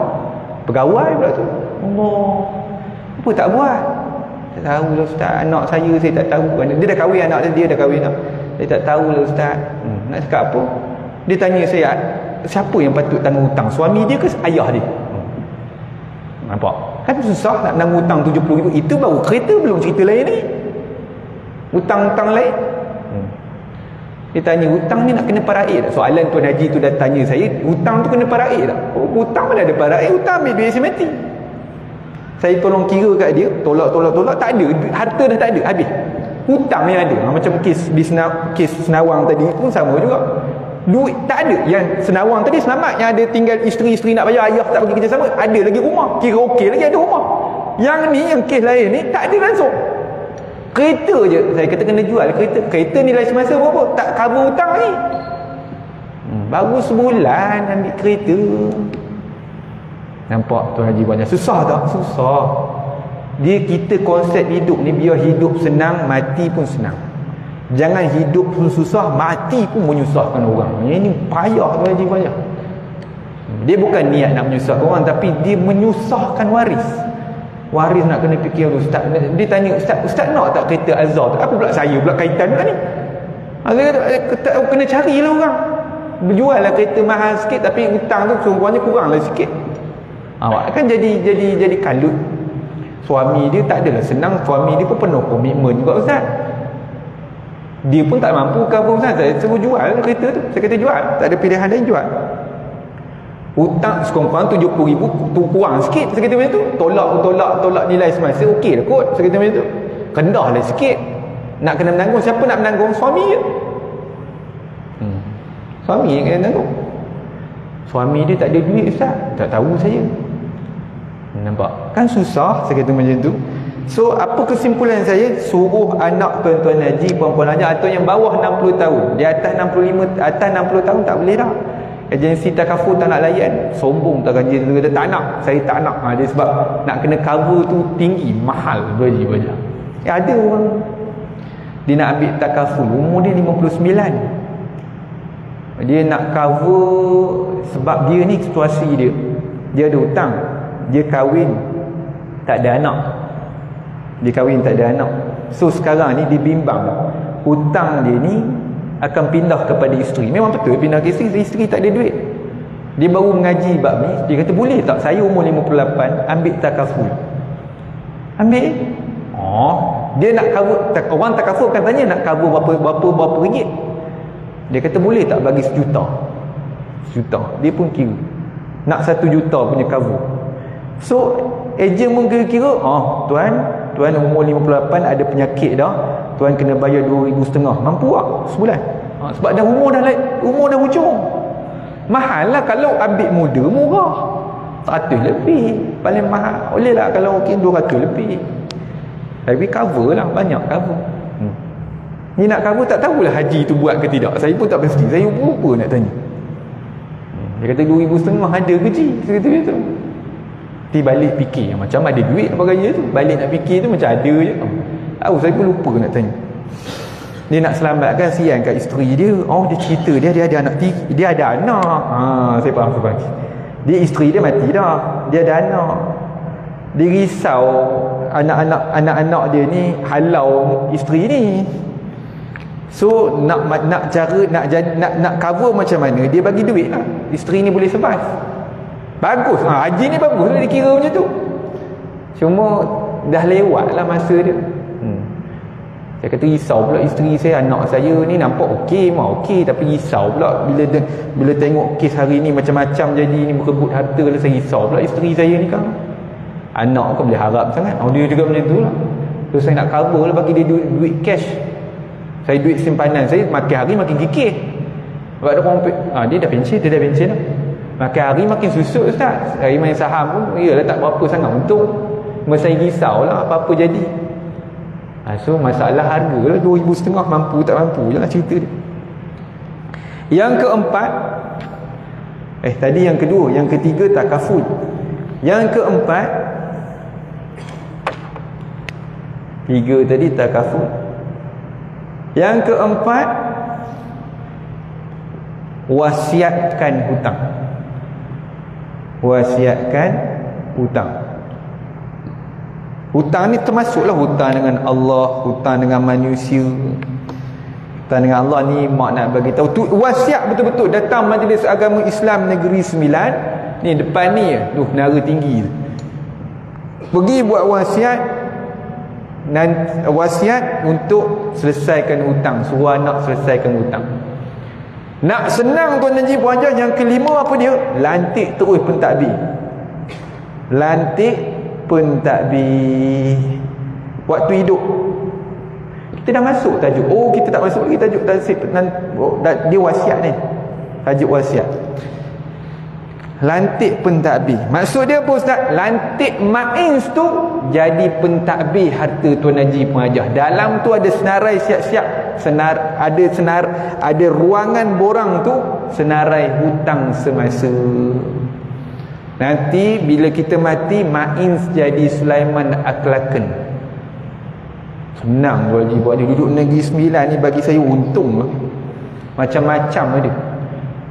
Pegawai pula tu. Allah, apa tak buat? Tak tahu lah ustaz. Anak saya tak tahu. Dia dah kahwin anak dia dah kahwin anak. Saya tak tahu lah ustaz. Nak cakap apa? Dia tanya saya, siapa yang patut tanggung hutang? Suami dia ke ayah dia? Nampak? Kan susah nak menanggung hutang RM70,000. Itu baru kereta, belum cerita lain ni. Hutang-hutang lain. Dia tanya, hutang ni nak kena paraik tak? Soalan Tuan Haji tu dah tanya saya, hutang tu kena paraik tak? Hutang mana ada paraik? Hutang ambil duit mati. Saya tolong kira kat dia, tolak, tak ada. Harta dah tak ada, habis. Hutang yang ada. Macam kes Senawang tadi pun sama juga. Duit tak ada. Yang Senawang tadi selamat, yang ada tinggal isteri-isteri nak bayar, ayah tak bagi kerja sama, ada lagi rumah, kira okey lagi ada rumah. Yang ni, yang kes lain ni tak ada langsung. Kereta je saya kata kena jual. Kereta nilai semasa berapa? Tak cover hutang ni. Baru sebulan ambil kereta. Nampak Tuan Haji banyak. Susah tak? Susah. Dia, kita konsep hidup ni, biar hidup senang, mati pun senang. Jangan hidup susah, mati pun menyusahkan orang. Ini payah Tuan Haji banyak. Dia bukan niat nak menyusahkan orang, tapi dia menyusahkan waris. Waris nak kena fikir ustaz. Dia tanya, ustaz nak tak kereta Azhar tu? Apa pula saya pula kaitan dengan ni? Kena carilah orang. Berjual lah kereta mahal sikit, tapi hutang tu sungguhnya kurang lah sikit. Awak kan jadi kalut. Suami dia tak adalah senang. Suami dia pun penuh komitmen juga ustaz. Dia pun tak mampu cover ustaz. Saya suruh jual kereta tu. Saya kata jual, tak ada pilihan lain, jual. Hutang sekurang-kurang RM70,000 tu kurang sikit. Saya kata macam tu. Tolak nilai semasa okey lah kot. Saya kata macam tu. Rendah lah sikit. Nak kena menanggung, siapa nak menanggung? Suami je. Suami yang kena menanggung. Suami dia tak ada duit ustaz. Tak tahu saya. Nampak? Kan susah. Saya kata macam tu. So apa kesimpulan saya? Suruh anak tuan-tuan haji, puan-puan haji, atau yang bawah 60 tahun, di atas 65, atas 60 tahun tak boleh dah. Agensi takaful tak nak layan, sombong tak kan, dia tak nak, saya tak nak. Dia sebab nak kena cover tu tinggi, mahal gaji banyak. Ada orang dia nak ambil takaful, umur dia 59, dia nak cover sebab dia ni situasi dia ada hutang, dia kahwin tak ada anak, so sekarang ni dia bimbang hutang dia ni akan pindah kepada isteri. Memang betul pindah ke isteri tak ada duit. Dia baru mengaji bab ni, dia kata boleh tak saya umur 58 ambil takaful? Ambil. Dia nak cover, orang takaful kan tanya nak cover berapa ringgit. Dia kata boleh tak bagi sejuta. Dia pun kira nak 1 juta punya cover. So ejen pun kira-kira, tuan umur 58 ada penyakit dah, tuan kena bayar 2,500, mampu tak sebulan? Sebab dah umur dah hujung. Mahal lah kalau ambil muda, murah 100 lebih paling mahal, boleh lah kalau mungkin 200 lebih, tapi cover lah, banyak cover. Ni nak cover tak tahulah haji tu buat ke tidak, saya pun tak pasti, saya lupa nak tanya. Dia kata 2,500 ada gaji, dia kata begitu. Nanti balik fikir macam ada duit apa gaya tu, balik nak fikir tu macam ada je. Tahu saya pun lupa nak tanya. Dia nak selamatkan sian kat isteri dia. Dia cerita dia ada anak dia ada anak. Saya faham. Dia isteri dia mati dah, dia ada anak. Dia risau anak-anak dia ni halau isteri ni. So nak cover macam mana, dia bagi duit lah, isteri ni boleh survive. Bagus, haji ni bagus lah dia kira macam tu. Cuma dah lewat lah masa dia. Saya kata risau pula isteri saya, anak saya ni nampak okey, tapi risau pula bila tengok kes hari ni macam-macam jadi ni, berebut harta lah, saya risau pula isteri saya ni kan. Anak kau boleh harap sangat. Dia juga macam tu lah. So saya nak cover lah, bagi dia duit cash. Saya duit simpanan saya makin hari makin kikir. Sebab ada orang dia dah pencen lah. Makin hari makin susut ustaz. Hari main saham pun iyalah tak berapa sangat untung. Saya risau lah apa-apa jadi. So masalah harga lah, 2,500 mampu tak mampu je lah cerita dia. Yang keempat, tadi yang kedua, yang ketiga takaful. Yang keempat, 3 tadi takaful. Yang keempat, wasiatkan hutang. Hutang ni termasuklah hutang dengan Allah, hutang dengan manusia. Hutang dengan Allah ni mak nak bagi tahu tu wasiat betul-betul. Datang Majlis Agama Islam Negeri Sembilan ni depan ni menara tinggi. Pergi buat wasiat untuk selesaikan hutang, suruh anak selesaikan hutang. Nak senang Tuan Haji Puan Hajah, yang kelima apa dia? Lantik terus pentadbir. Waktu hidup kita dah masuk tajuk. Kita tak masuk lagi tajuk dia wasiat ni. Tajuk wasiat. Lantik pentadbir. Maksud dia apa ustaz? Lantik mains tu jadi pentadbir harta Tuan Haji Puan Hajah. Dalam tu ada senarai siap-siap, ada ruangan borang tu senarai hutang semasa. Nanti bila kita mati, mains jadi Sulaiman Akhlaken. Senang Tuan Haji buat dia duduk Negeri Sembilan ni, bagi saya untung lah. Macam-macam ada.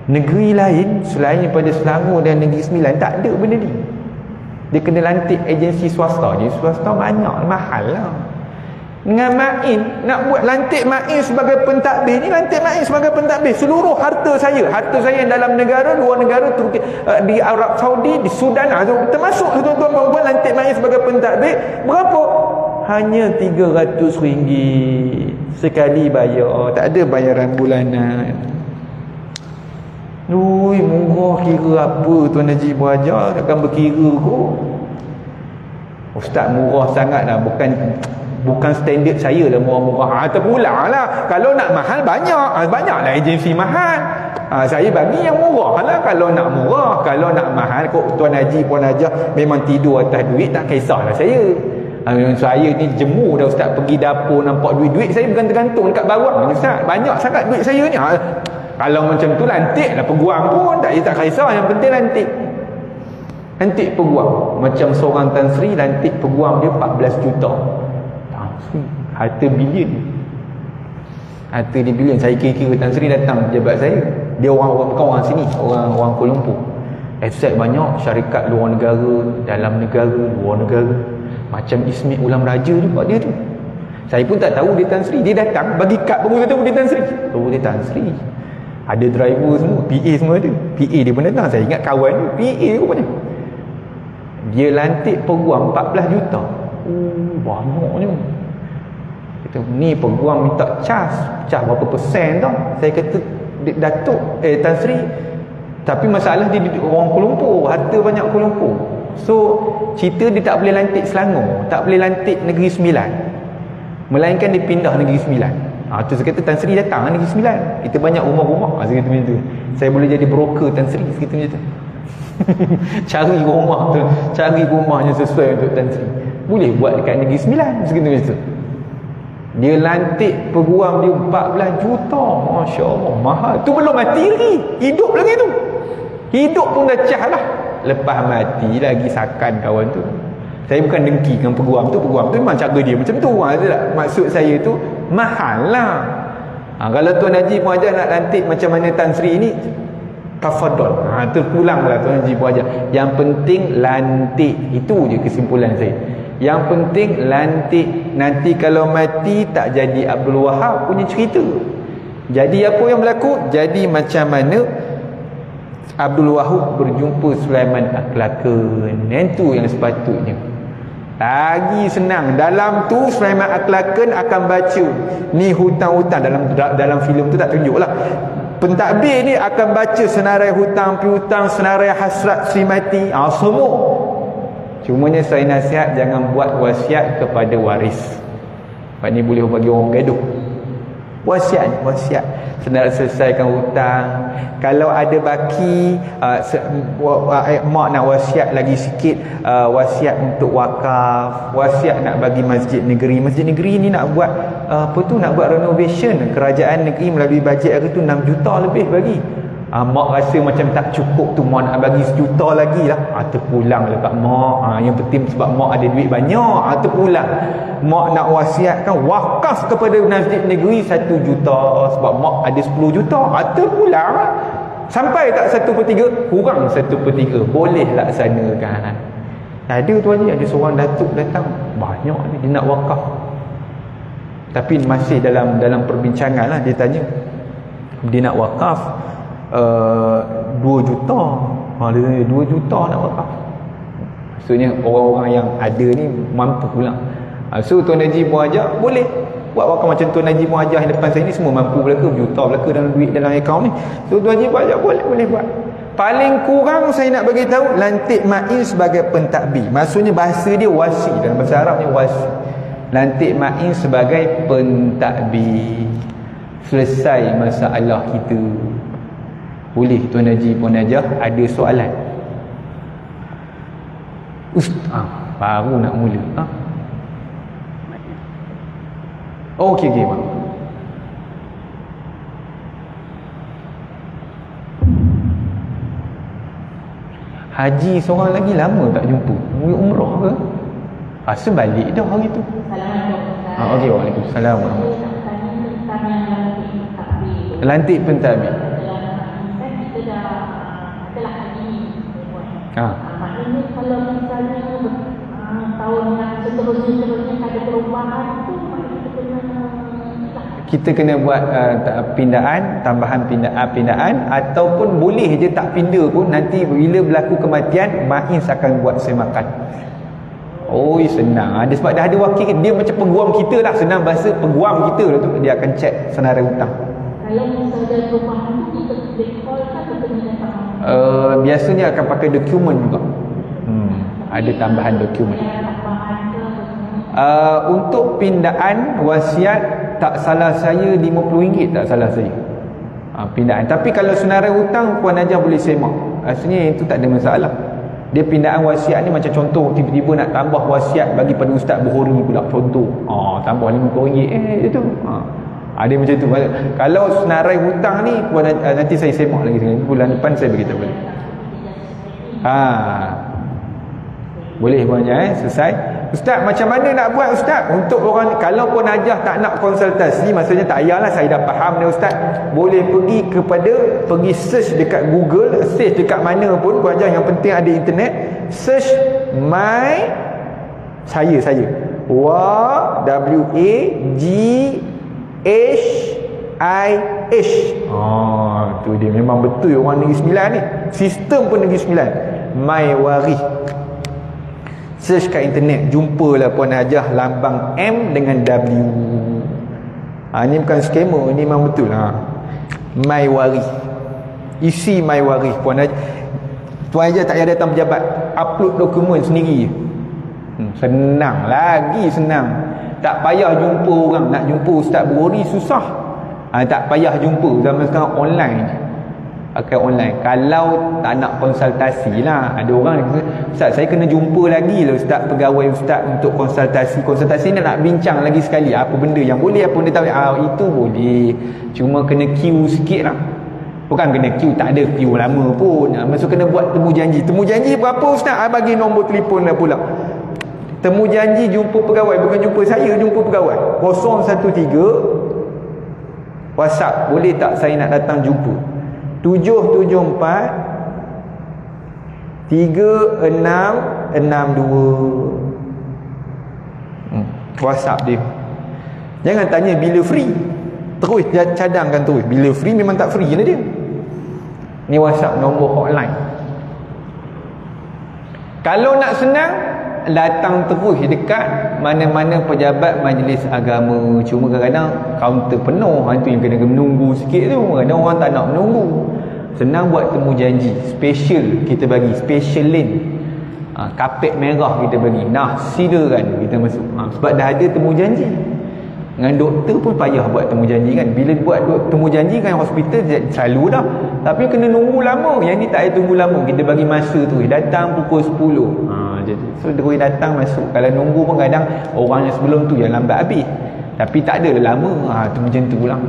Negeri lain selain daripada Selangor dan Negeri Sembilan tak ada benda ni. Dia kena lantik agensi swasta je. Swasta banyak, mahal lah. Dengan main, nak buat lantik main sebagai pentadbir ni, lantik main sebagai pentadbir seluruh harta saya yang dalam negara, luar negara, Turki, di Arab Saudi, di Sudan, termasuk tuan-tuan perempuan, lantik main sebagai pentadbir. Berapa? Hanya RM300 sekali bayar, tak ada bayaran bulanan. Murah kira apa Tuan Haji Puan Hajah, takkan berkira kot. Ustaz murah sangat lah, bukan standard saya lah murah-murah. Terpulang lah, kalau nak mahal banyaklah agensi mahal. Saya bagi yang murah lah kalau nak murah. Kalau nak mahal kok Tuan Haji Puan Hajah memang tidur atas duit, tak kisahlah saya. Saya ni jemur dah ustaz, pergi dapur nampak duit saya bergantung-gantung dekat bawah ni ustaz. Banyak sangat duit saya ni. Kalau macam tu lantik lah peguam pun tak kisah, yang penting lantik. Lantik peguam. Macam seorang Tan Sri lantik peguam dia 14 juta. Harta bilion. Harta dia bilion. Saya kira-kira Tan Sri datang pejabat saya. Dia orang bukan orang sini, orang Kuala Lumpur. Aset banyak, syarikat luar negara, dalam negara, luar negara. Macam Ismail Ulam Raja juga dia tu. Saya pun tak tahu dia Tan Sri. Dia datang bagi kad baru kata dia Tan Sri. Oh, dia Tan Sri. Ada driver semua, PA semua ada. PA dia pun datang. Saya ingat kawan tu, PA rupanya. Dia lantik peguam 14 juta. Banyaknya. Kata, ni peguam minta cas berapa persen tau. Saya kata, Datuk Tan Sri, tapi masalah dia orang Kuala Lumpur, harta banyak Kuala Lumpur. So cerita dia tak boleh lantik Selangor, tak boleh lantik Negeri Sembilan, melainkan dia pindah Negeri Sembilan. Tu saya kata Tan Sri datang Negeri Sembilan, kita banyak rumah-rumah. Saya kata macam tu, saya boleh jadi broker Tan Sri, saya kata macam tu. Cari rumahnya sesuai untuk Tan Sri, boleh buat dekat Negeri Sembilan, saya kata macam tu. Dia lantik peguam dia 14 juta. Masya Allah, mahal. Tu belum mati lagi, hidup lagi tu. Hidup pun dah cah lah. Lepas mati lagi sakan kawan tu. Saya bukan dengki dengan peguam tu memang cara dia macam tu. Maksud saya tu mahal lah. Kalau Tuan Haji Muhajir nak lantik macam mana Tan Sri ni, tafadhol. Terpulang lah Tuan Haji Muhajir. Yang penting lantik. Itu je kesimpulan saya. Yang penting lantik. Nanti kalau mati tak jadi Abdul Wahab punya cerita. Jadi apa yang berlaku? Jadi macam mana Abdul Wahab berjumpa Sulaiman Aklaken. Itu yang sepatutnya. Lagi senang. Dalam tu Sulaiman Aklaken akan baca. Ni hutang-hutang. Dalam filem tu tak tunjuk lah. Pentadbir ni akan baca senarai hutang piutang, senarai hasrat Sri Mati. Semua. Cumanya saya nasihat jangan buat wasiat kepada waris. Sebab ni boleh bagi orang gaduh. Wasiat senar selesaikan hutang. Kalau ada baki, mak nak wasiat lagi sikit, wasiat untuk wakaf, wasiat nak bagi masjid negeri. Masjid negeri ni nak buat nak buat renovation. Kerajaan negeri melalui bajet hari tu 6 juta lebih bagi. Mak rasa macam tak cukup tu, mak nak bagi 1 juta lagi lah. Terpulang dekat mak. Yang penting sebab mak ada duit banyak. Terpulang. Mak nak wasiatkan wakaf kepada masjid negeri 1 juta sebab mak ada 10 juta. Terpulang. Sampai tak 1/3, kurang 1/3. Boleh laksanakan. Ada tu aja, ada seorang datuk datang, banyak ni dia nak wakaf. Tapi masih dalam perbincangan lah. Dia tanya, dia nak wakaf 2 juta. Dia tanya 2 juta nak wakaf. Maksudnya orang-orang yang ada ni mampu pula. So Tuan Haji Muhajir boleh buat wakaf macam Tuan Haji Muhajir yang depan saya ni, semua mampu belaka, berjuta belaka dalam duit dalam akaun ni. So Tuan Haji Muhajir boleh buat. Paling kurang saya nak bagi tahu, lantik Ma'in sebagai pentadbir. Maksudnya bahasa dia wasi, dalam bahasa Arab ni wasi. Lantik Ma'in sebagai pentadbir. Selesai masalah kita. Boleh Tuan Haji Puan Najah ada soalan? Baru nak mula. Okey bang. Haji seorang lagi lama tak jumpa. Umrah ke? Rasa balik dah hari tu. Assalamualaikum. Okey, waalaikumsalam. Lantik pentadbir. Maknanya kalau misalnya tahun yang seterusnya ada perubahan tu, kita kena buat tambahan pindaan, ataupun boleh je tak pindah pun, nanti bila berlaku kematian Ma'in akan buat semakan. Senang. Dia sebab dah ada wakil, dia macam peguam kita lah, senang bahasa peguam kita lah tu, dia akan cek senarai hutang. Kalau misalnya ada perubahan tu, kita call kan atau biasanya akan pakai dokumen juga. Ada tambahan dokumen. Untuk pindaan wasiat, tak salah saya RM50 tak salah saya. Pindaan. Tapi kalau senarai hutang Puan Najah boleh semak. Rasanya itu tak ada masalah. Dia pindaan wasiat ni macam contoh, tiba-tiba nak tambah wasiat bagi pada Ustaz Bukhari pula, contoh. Tambah RM50. Itu. Ada macam tu. Kalau senarai hutang ni nanti saya semak lagi sekali. Bulan depan saya beritahu balik. Boleh Puan Haji selesai. Ustaz, macam mana nak buat Ustaz untuk orang kalau Puan Hajah tak nak konsultasi, maksudnya tak payahlah, saya dah faham dah Ustaz. Boleh pergi search dekat Google, search dekat mana pun Puan Hajah, yang penting ada internet, search saya WAGHIH. Tu dia memang betul orang Negeri Sembilan ni. Sistem pun Negeri Sembilan. MyWaris. Search kat internet, jumpalah Puan Hajah lambang M dengan W. Ni bukan scammer, ni memang betul. MyWaris. Isi MyWaris Puan Hajah. Puan Hajah tak payah datang pejabat, upload dokumen sendiri. Senang lagi senang. Tak payah jumpa orang. Nak jumpa Ustaz Bukhari susah. Tak payah jumpa. Zaman sekarang online je. Pakai online. Kalau tak nak konsultasi lah, ada orang Ustaz, saya kena jumpa lagi lah Ustaz, pegawai Ustaz untuk konsultasi ni nak bincang lagi sekali apa benda yang boleh, apa benda tak boleh. Itu boleh, cuma kena queue sikit lah. Bukan kena queue, tak ada queue lama pun. Maksud kena buat temu janji berapa Ustaz? Bagi nombor telefon lah pula. Temu janji jumpa pegawai, bukan jumpa saya, jumpa pegawai. 013 WhatsApp, boleh tak saya nak datang jumpa? 774 3662. WhatsApp dia. Jangan tanya bila free, terus cadangkan terus. Bila free memang tak free lah dia. Ni WhatsApp, nombor hotline. Kalau nak senang, datang terus dekat mana-mana pejabat majlis agama. Cuma kadang-kadang kaunter penuh. Itu yang kena menunggu sikit tu. Kadang orang tak nak menunggu. Senang buat temu janji. Special kita bagi, special lane. Kapet merah kita bagi. Silakan kita masuk. Sebab dah ada temu janji. Dengan doktor pun payah buat temu janji kan. Bila buat temu janji kan hospital selalu dah. Tapi kena nunggu lama. Yang ni tak payah tunggu lama. Kita bagi masa tu. Datang pukul 10. So terus datang masuk. Kalau nunggu pun kadang orang yang sebelum tu yang lambat habis. Tapi tak ada lama. Tu macam tu lah.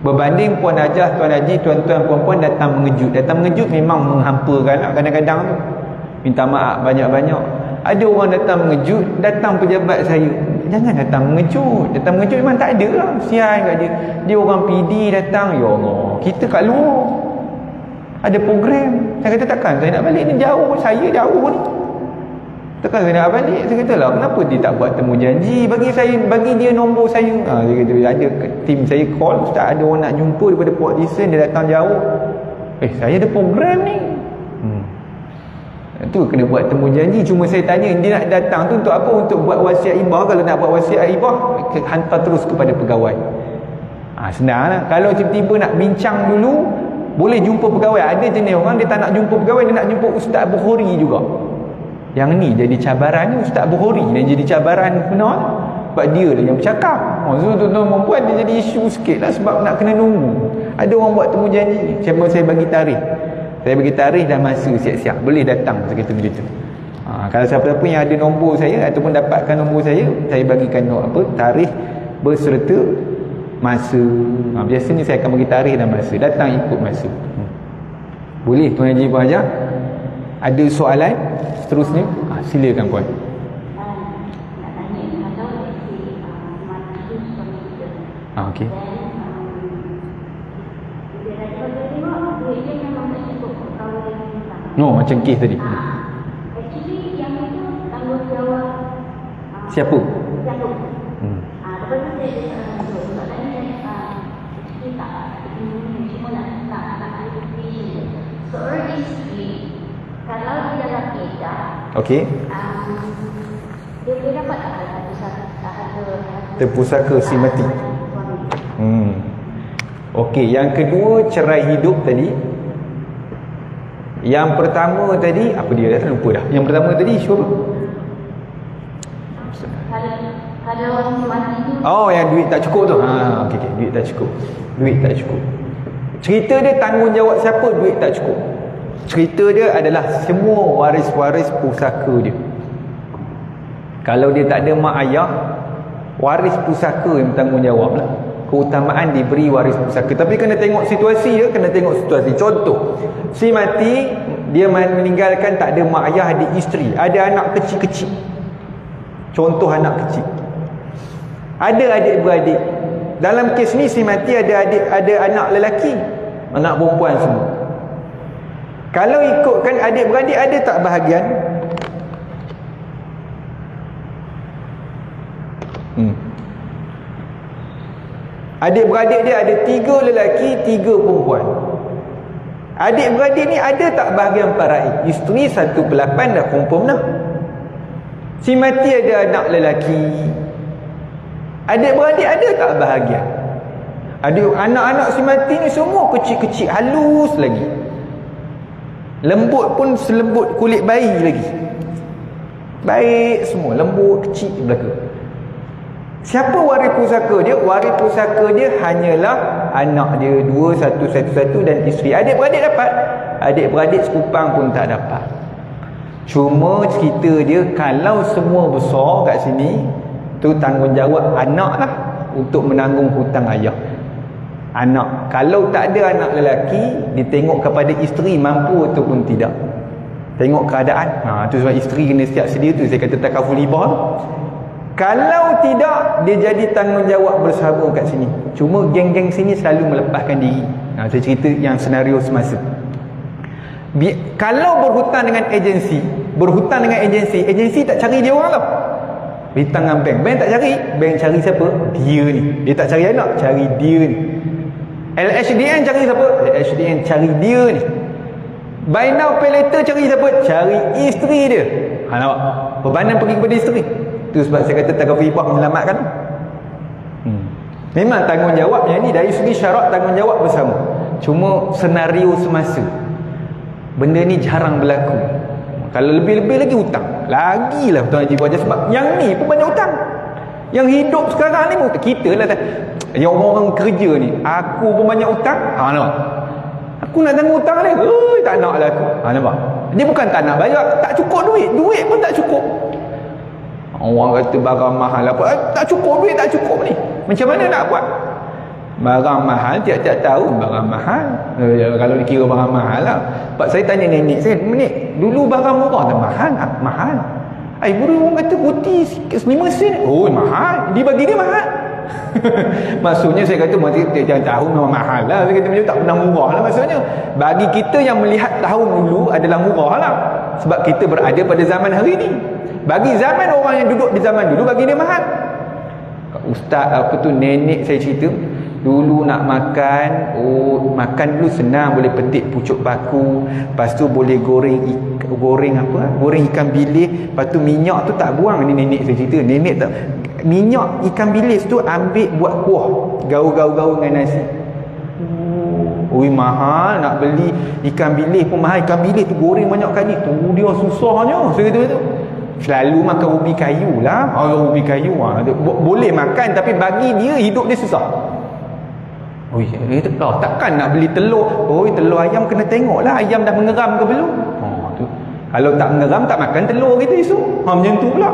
Berbanding Puan Hajah, Tuan Haji, tuan-tuan, puan-puan datang mengejut. Datang mengejut memang menghampakan lah kadang-kadang tu. Minta maaf banyak-banyak. Ada orang datang mengejut, datang pejabat saya. Jangan datang mengejut. Datang mengejut memang tak ada lah. Sian kat dia. Dia orang PD datang. Ya Allah, kita kat luar ada program. Saya kata takkan saya nak balik ni, jauh. Saya jauh ni, takkan saya nak balik. Saya kata lah, kenapa dia tak buat temu janji? Bagi dia nombor saya. Dia kata ada tim saya call, Ustaz ada orang nak jumpa daripada Port Dickson, dia datang jauh. Saya ada program ni. Tu kena buat temu janji. Cuma saya tanya, dia nak datang tu untuk apa? Untuk buat wasiat ibah. Kalau nak buat wasiat ibah, hantar terus kepada pegawai. Senang lah. Kalau tiba-tiba nak bincang dulu, boleh jumpa pegawai. Ada jenis orang dia tak nak jumpa pegawai, dia nak jumpa Ustaz Bukhari juga. Yang ni jadi cabaran ni, Ustaz Bukhari yang jadi cabaran benar. Sebab dia lah yang bercakap. So tuan-tuan membuat dia jadi isu sikit lah. Sebab nak kena nunggu. Ada orang buat temu janji. Saya bagi tarikh. Saya bagi tarikh dan masa siap-siap. Boleh datang segitu-begitu. Kalau siapa-siapa yang ada nombor saya ataupun dapatkan nombor saya bagikan tarikh berserta masa. Biasanya saya akan bagi tarikh dan masa. Datang ikut masa. Boleh Tuan Haji, Puan Hajah? Ada soalan seterusnya? Silakan puan. Nak tanya, kalau mati tu suami kita. Okey. Dia dah tengok duitnya memang tak cukup kalau dia minta. Macam kes tadi. Actually yang itu tanggungjawab siapa? Siapa? Lepas tu saya soalannya actually tak cuma nak education. Seorang isteri kalau dia dalam iddah, okey, dia boleh dapat terpusaka si mati. Okey, yang kedua cerai hidup tadi. Yang pertama tadi apa dia dah lupa dah. Yang pertama tadi isu apa? Kalau mati tu. Yang duit tak cukup tu. Okey, duit tak cukup. Duit tak cukup. Cerita dia tanggungjawab siapa duit tak cukup. Cerita dia adalah semua waris-waris pusaka dia. Kalau dia tak ada mak ayah, waris pusaka yang bertanggungjawab lah. keutamaan diberi waris pusaka. Tapi kena tengok situasi ya, kena tengok situasi. Contoh, si mati, dia meninggalkan tak ada mak ayah, ada isteri, ada anak kecil-kecil. Contoh anak kecil. Ada adik-beradik. Dalam kes ni si mati ada anak lelaki, anak perempuan semua. Kalau ikutkan adik-beradik, ada tak bahagian? Adik-beradik dia ada 3 lelaki, 3 perempuan. Adik-beradik ni ada tak bahagian faraid? Isteri 1/8 dah kumpul dah. Si mati ada anak lelaki. Adik-beradik ada tak bahagian? Anak-anak si mati ni semua kecil-kecil, halus lagi. Lembut pun selembut kulit bayi lagi. Baik semua, lembut, kecil belaka. Siapa waris pusaka dia? Waris pusaka dia hanyalah anak dia 2, 1 dan isteri. Adik-beradik dapat? Adik-beradik sekupang pun tak dapat. Cuma cerita dia, kalau semua besar kat sini, tu tanggungjawab anak lah untuk menanggung hutang ayah. Anak. Kalau tak ada anak lelaki, ditengok kepada isteri mampu ataupun tidak. Tengok keadaan. Tu sebab isteri kena siap sedia tu. Saya kata takaful ibah. Kalau tidak, dia jadi tanggungjawab bersama kat sini. Cuma geng-geng sini selalu melepaskan diri. Saya cerita yang senario semasa. Kalau berhutang dengan agensi, agensi tak cari dia orang tau. Hutang dengan bank tak cari. Bank cari siapa? Dia ni. Dia tak cari anak, cari dia ni. LHDN cari siapa? LHDN cari dia ni. Buy now pay later cari siapa? Cari isteri dia. Nampak? Bebanan pergi kepada isteri. Itu sebab saya kata takaful ibah menyelamatkan. Memang tanggungjawabnya ni dari segi syarat tanggungjawab bersama. Cuma senario semasa, benda ni jarang berlaku. Kalau lebih-lebih lagi hutang. Lagilah Tuan Haji Buaja, sebab yang ni pun banyak hutang. Yang hidup sekarang ni kita lah. Yang orang kerja ni, aku pun banyak hutang. Nampak? Aku nak tanggung hutang ni. Tak nak lah aku. Nampak? Dia bukan tak nak bayar, tak cukup duit. Duit pun tak cukup. Orang kata barang mahal apa, tak cukup duit, tak cukup ni. Macam mana nak buat? Barang mahal, tiap-tiap tahun barang mahal. Kalau dikira barang mahal lah. Sebab saya tanya nenek saya, "Nenek, dulu barang murah tak mahal?" Mahal. Buru orang kata putih 5 sen. Mahal. Dia bagi dia mahal. Maksudnya saya kata tiap tahun memang mahal lah. Saya kata macam tak pernah murah lah maksudnya. Bagi kita yang melihat tahun dulu adalah murah lah. Sebab kita berada pada zaman hari ni. Bagi zaman orang yang duduk di zaman dulu, bagi dia mahal. Ustaz nenek saya cerita, dulu nak makan, makan dulu senang, boleh petik pucuk paku, lepas tu boleh goreng ikan bilis, lepas tu minyak tu tak buang. Ni nenek saya cerita, nenek tak, minyak ikan bilis tu ambil buat kuah, gaul-gaul dengan nasi. Mahal, nak beli ikan bilis pun mahal. Ikan bilis tu goreng banyak kali tu dia susahnya. Saya kata tu selalu makan ubi kayu lah. Ubi kayu boleh makan, tapi bagi dia hidup dia susah. Takkan nak beli telur. Telur ayam kena tengok lah ayam dah mengeram ke belum. Tu. Kalau tak mengeram, tak makan telur kita esok. Macam tu pula.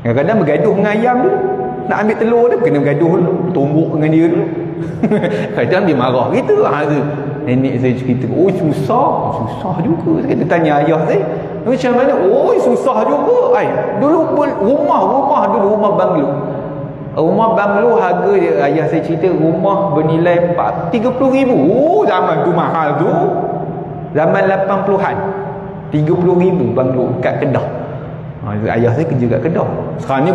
Kadang-kadang bergaduh dengan ayam dulu. Nak ambil telur dia, kena bergaduh dulu, tumbuk dengan dia dulu. Kadang dia marah gitu. Nenek saya cerita, susah juga. Saya kata tanya ayah saya, macam mana? Susah juga. Dulu rumah banglo. Rumah banglo harga dia, ayah saya cerita, rumah bernilai 30,000. Zaman tu mahal tu. Zaman 80-an. 30,000 banglo kat Kedah. Ayah saya kerja kat Kedah. Sekarang ni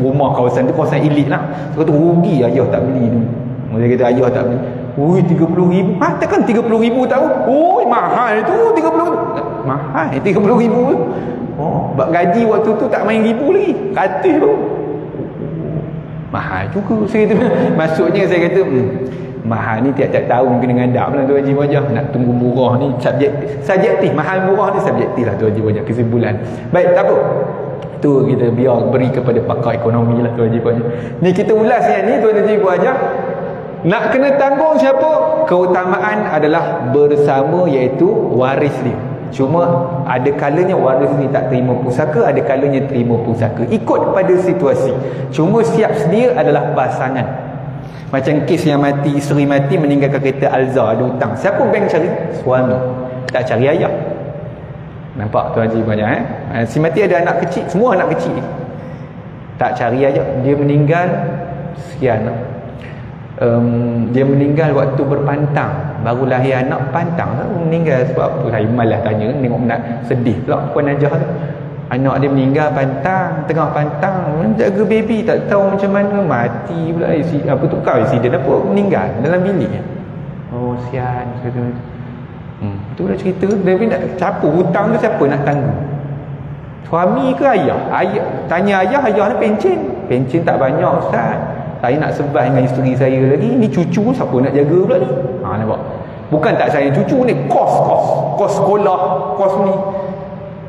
rumah kawasan tu kawasan elit lah. Saya kata rugi ayah tak beli tu. Saya kata ayah tak beli. 30,000. Takkan 30,000 tahu? Mahal tu 30,000. Mahal 30,000 tu. Bak gaji waktu tu tak main ribu lagi. Katil tu. Mahal juga. Saya kata, maksudnya saya kata mahal ni tiap-tiap tahun kena ngadap lah Tuan Haji Wajah. Nak tunggu murah ni subjektif. Mahal murah ni subjektif lah Tuan Haji Wajah. Kesimpulan. Baik, tak apa. Tu kita biar beri kepada pakar ekonomi lah Tuan Haji Wajah. Ni kita ulas yang ni Tuan Haji Wajah. Nak kena tanggung siapa? Keutamaan adalah bersama, iaitu waris dia. Cuma ada kalanya waris ni tak terima pusaka, ada kalanya terima pusaka. Ikut pada situasi. Cuma siap sedia adalah pasangan. Macam kes yang mati, isteri mati meninggalkan kereta Alza, ada hutang. Siapa bank cari? Suami. Tak cari ayah. Nampak tuan haji banyak si mati ada anak kecil, semua anak kecil. Tak cari ayah. Dia meninggal sekian. Dia meninggal waktu berpantang, baru lahir anak pantang. Meninggal sebab apa? Saya malas tanya, tengok nak sedih pula puan Najah tu. Anak dia meninggal pantang, tengah pantang, jaga baby tak tahu macam mana, mati pula apa tu kau insiden apa, meninggal dalam bilik. Oh sian kata. Tu dah cerita. Tapi nak siapa hutang tu, siapa nak tanggung? Suami ke ayah? Tanya ayah nak pencen tak banyak ustaz. Saya nak sebab dengan isteri saya lagi. Ni cucu siapa nak jaga pula ni? Nampak. Bukan tak sayang cucu ni, kos sekolah, kos ni.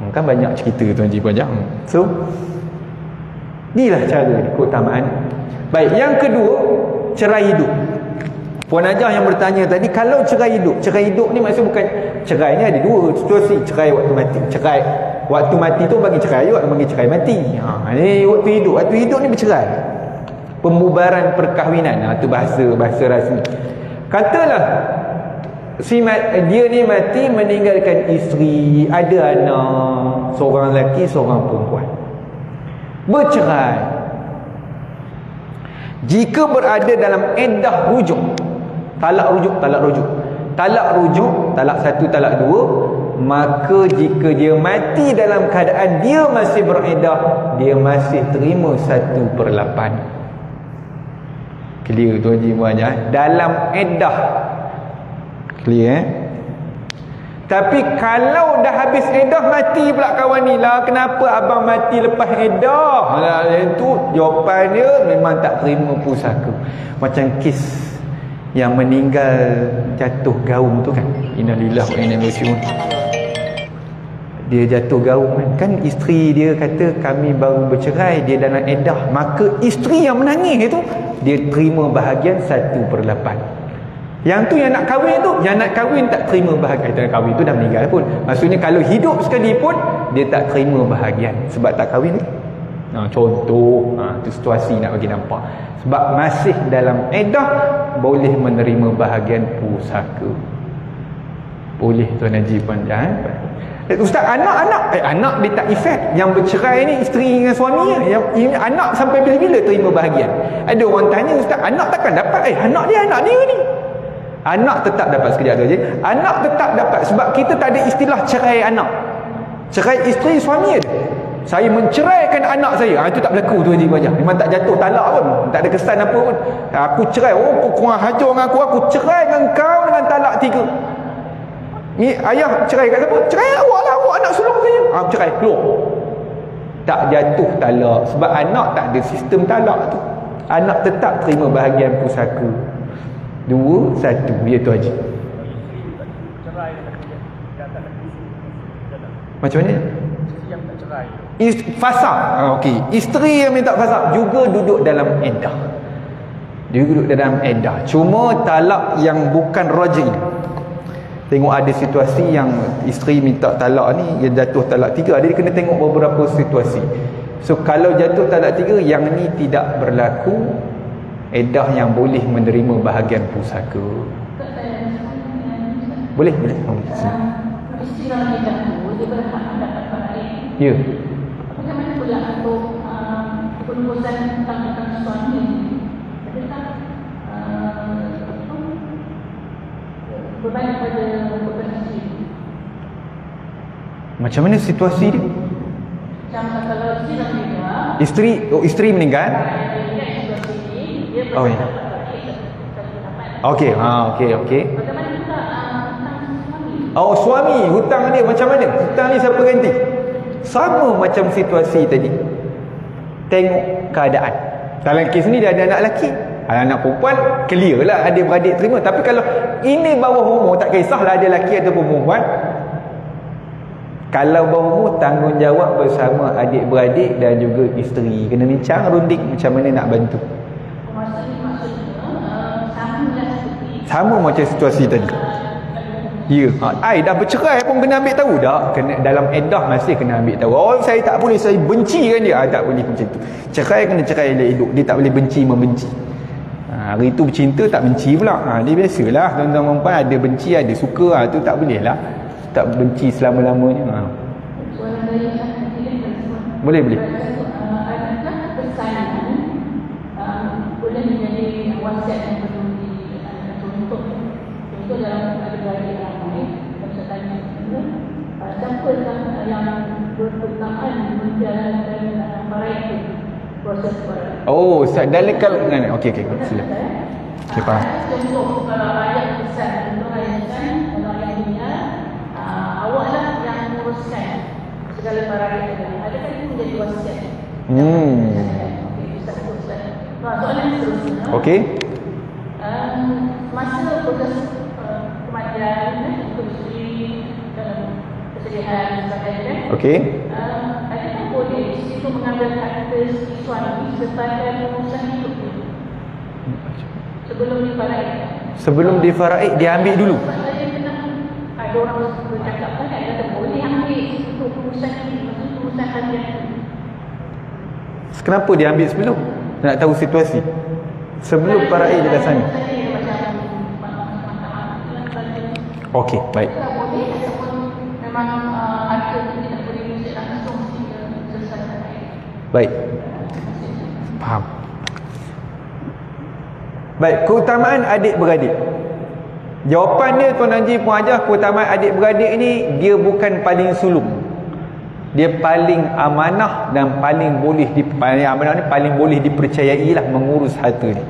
Kan banyak cerita tuan Haji banyak. So inilah cara keutamaan. Baik, yang kedua, cerai hidup. Puan Najah yang bertanya tadi, kalau cerai hidup ni maksud bukan cerai ni ada dua situasi. Cerai waktu mati, cerai waktu mati tu bagi cerai, bagi cerai mati. Ni waktu hidup ni bercerai. Pembubaran perkahwinan, tu bahasa rasmi. Katalah dia ni mati meninggalkan isteri, ada anak, seorang lelaki, seorang perempuan. Bercerai. Jika berada dalam iddah rujuk, talak rujuk, talak satu, talak dua, maka jika dia mati dalam keadaan dia masih beriddah, dia masih terima 1/8. Clear tu Haji banyak dalam iddah. Clear Tapi kalau dah habis iddah mati pula kawan ni lah, kenapa abang mati lepas iddah? Itu jawapan dia memang tak terima pusaka. Macam kes yang meninggal jatuh gaung tu kan, innalillahi wa inna ilaihi raji'un. Dia jatuh gaung kan, isteri dia kata kami baru bercerai, dia dalam iddah, maka isteri yang menangis itu dia terima bahagian 1/8. Yang tu yang nak kahwin tak terima bahagian. Tak nak kahwin tu dah meninggal pun. Maksudnya kalau hidup sekali pun dia tak terima bahagian sebab tak kahwin. Contoh, tu situasi nak bagi nampak. Sebab masih dalam iddah boleh menerima bahagian pusaka. Boleh Tuan Haji panjang. Ustaz, anak dia tak efek. Yang bercerai ni isteri dengan suami yang anak sampai bila-bila terima bahagian. Ada orang tanya, Ustaz, anak takkan dapat? Anak dia ni. Anak tetap dapat sekejap tu je. Anak tetap dapat sebab kita tak ada istilah cerai anak. Cerai isteri suami ada. Saya menceraikan anak saya. Itu tak berlaku tu Haji Bajah. Memang tak jatuh talak pun. Tak ada kesan apa pun. Aku cerai. Kau kurang hajar dengan aku cerai dengan kau dengan talak 3. Ni ayah cerai kat siapa? Cerai awak lah. Awak anak sulung saya. Cerai. Keluar. Tak jatuh talak. Sebab anak tak ada sistem talak tu. Anak tetap terima bahagian pusaka. 2, 1. Dia tu Haji. Macam mana? Yang tak cerai. Fasakh. Okey. Isteri yang minta fasakh juga duduk dalam iddah. Dia duduk dalam iddah. Cuma talak yang bukan raj'i. Tengok ada situasi yang isteri minta talak ni, dia jatuh talak 3. Dia kena tengok beberapa situasi. So kalau jatuh talak 3, yang ni tidak berlaku. Iddah yang boleh menerima bahagian pusaka. Boleh. Isteri dalam iddah tu dia berhak mendapat bahagian. Ya. Bagaimana pula untuk penubusan tentang suami? Adakah beban pada isteri? Macam mana situasi dia? Macam kalau isteri dalam iddah, isteri meninggal. Oh ya. Okey, okey. Bagaimana pula suami? Suami, hutang dia macam mana? Hutang ni siapa ganti? Sama macam situasi tadi. Tengok keadaan. Dalam kes ni dia ada anak lelaki, ada anak perempuan, clear lah adik-beradik terima. Tapi kalau ini bawah umur, tak kisahlah ada lelaki ataupun perempuan. Kalau bawah umur, tanggungjawab bersama adik-beradik dan juga isteri. Kena bincang runding macam mana nak bantu. Sama macam situasi tadi. Ya, dah bercerai pun kena ambil tahu dah. Kena dalam iddah masih kena ambil tahu. Saya tak boleh, saya benci kan dia. Tak boleh macam tu. Cerai kena cerai elok-elok. Dia tak boleh benci membenci. Hari tu bercinta tak benci pula. Dia biasalah tuan-tuan perempuan, ada benci ada suka. Tu tak boleh lah, tak benci selama-lamanya. Boleh. Adakah pesanan boleh menjadi wasiat yang perlu contoh dalam adik-adik ramai. Saya tanya siapakah yang berpertahan menjalankan faraid, proses faraid? Oh, dalam kalau okey sila. Okey, faham. Contoh kalau ayat pesan, contoh ayat pesan, kalau ayat dunia, awaklah yang menguruskan segala faraid. Adakah itu menjadi wasiat? Okey, Ustaz teruskan. Soalan seterusnya. Okey. Masa proses kematian untuk isteri dalam kesedihan dan sebagainya. Okey. Adakah boleh isteri itu mengambil harta suami sebagai pengurusan hidup dulu sebelum difaraid? Sebelum difaraid dia ambil dulu. Sebab saya pernah ada orang bercakap kan, kata boleh ambil untuk pengurusan hidup, pengurusan harian. Kenapa dia ambil sebelum? Nak tahu situasi. Sebelum faraid dia dah sana. Okey, baik. Boleh ataupun memang harta itu tidak boleh diusik langsung sehingga selesai faraid. Baik. Faham. Baik, keutamaan adik-beradik. Jawapan dia Tuan Haji Puan Hajah, keutamaan adik-beradik ni dia bukan paling sulung. Dia paling amanah dan paling boleh amanah ni paling boleh dipercayai lah mengurus harta ni.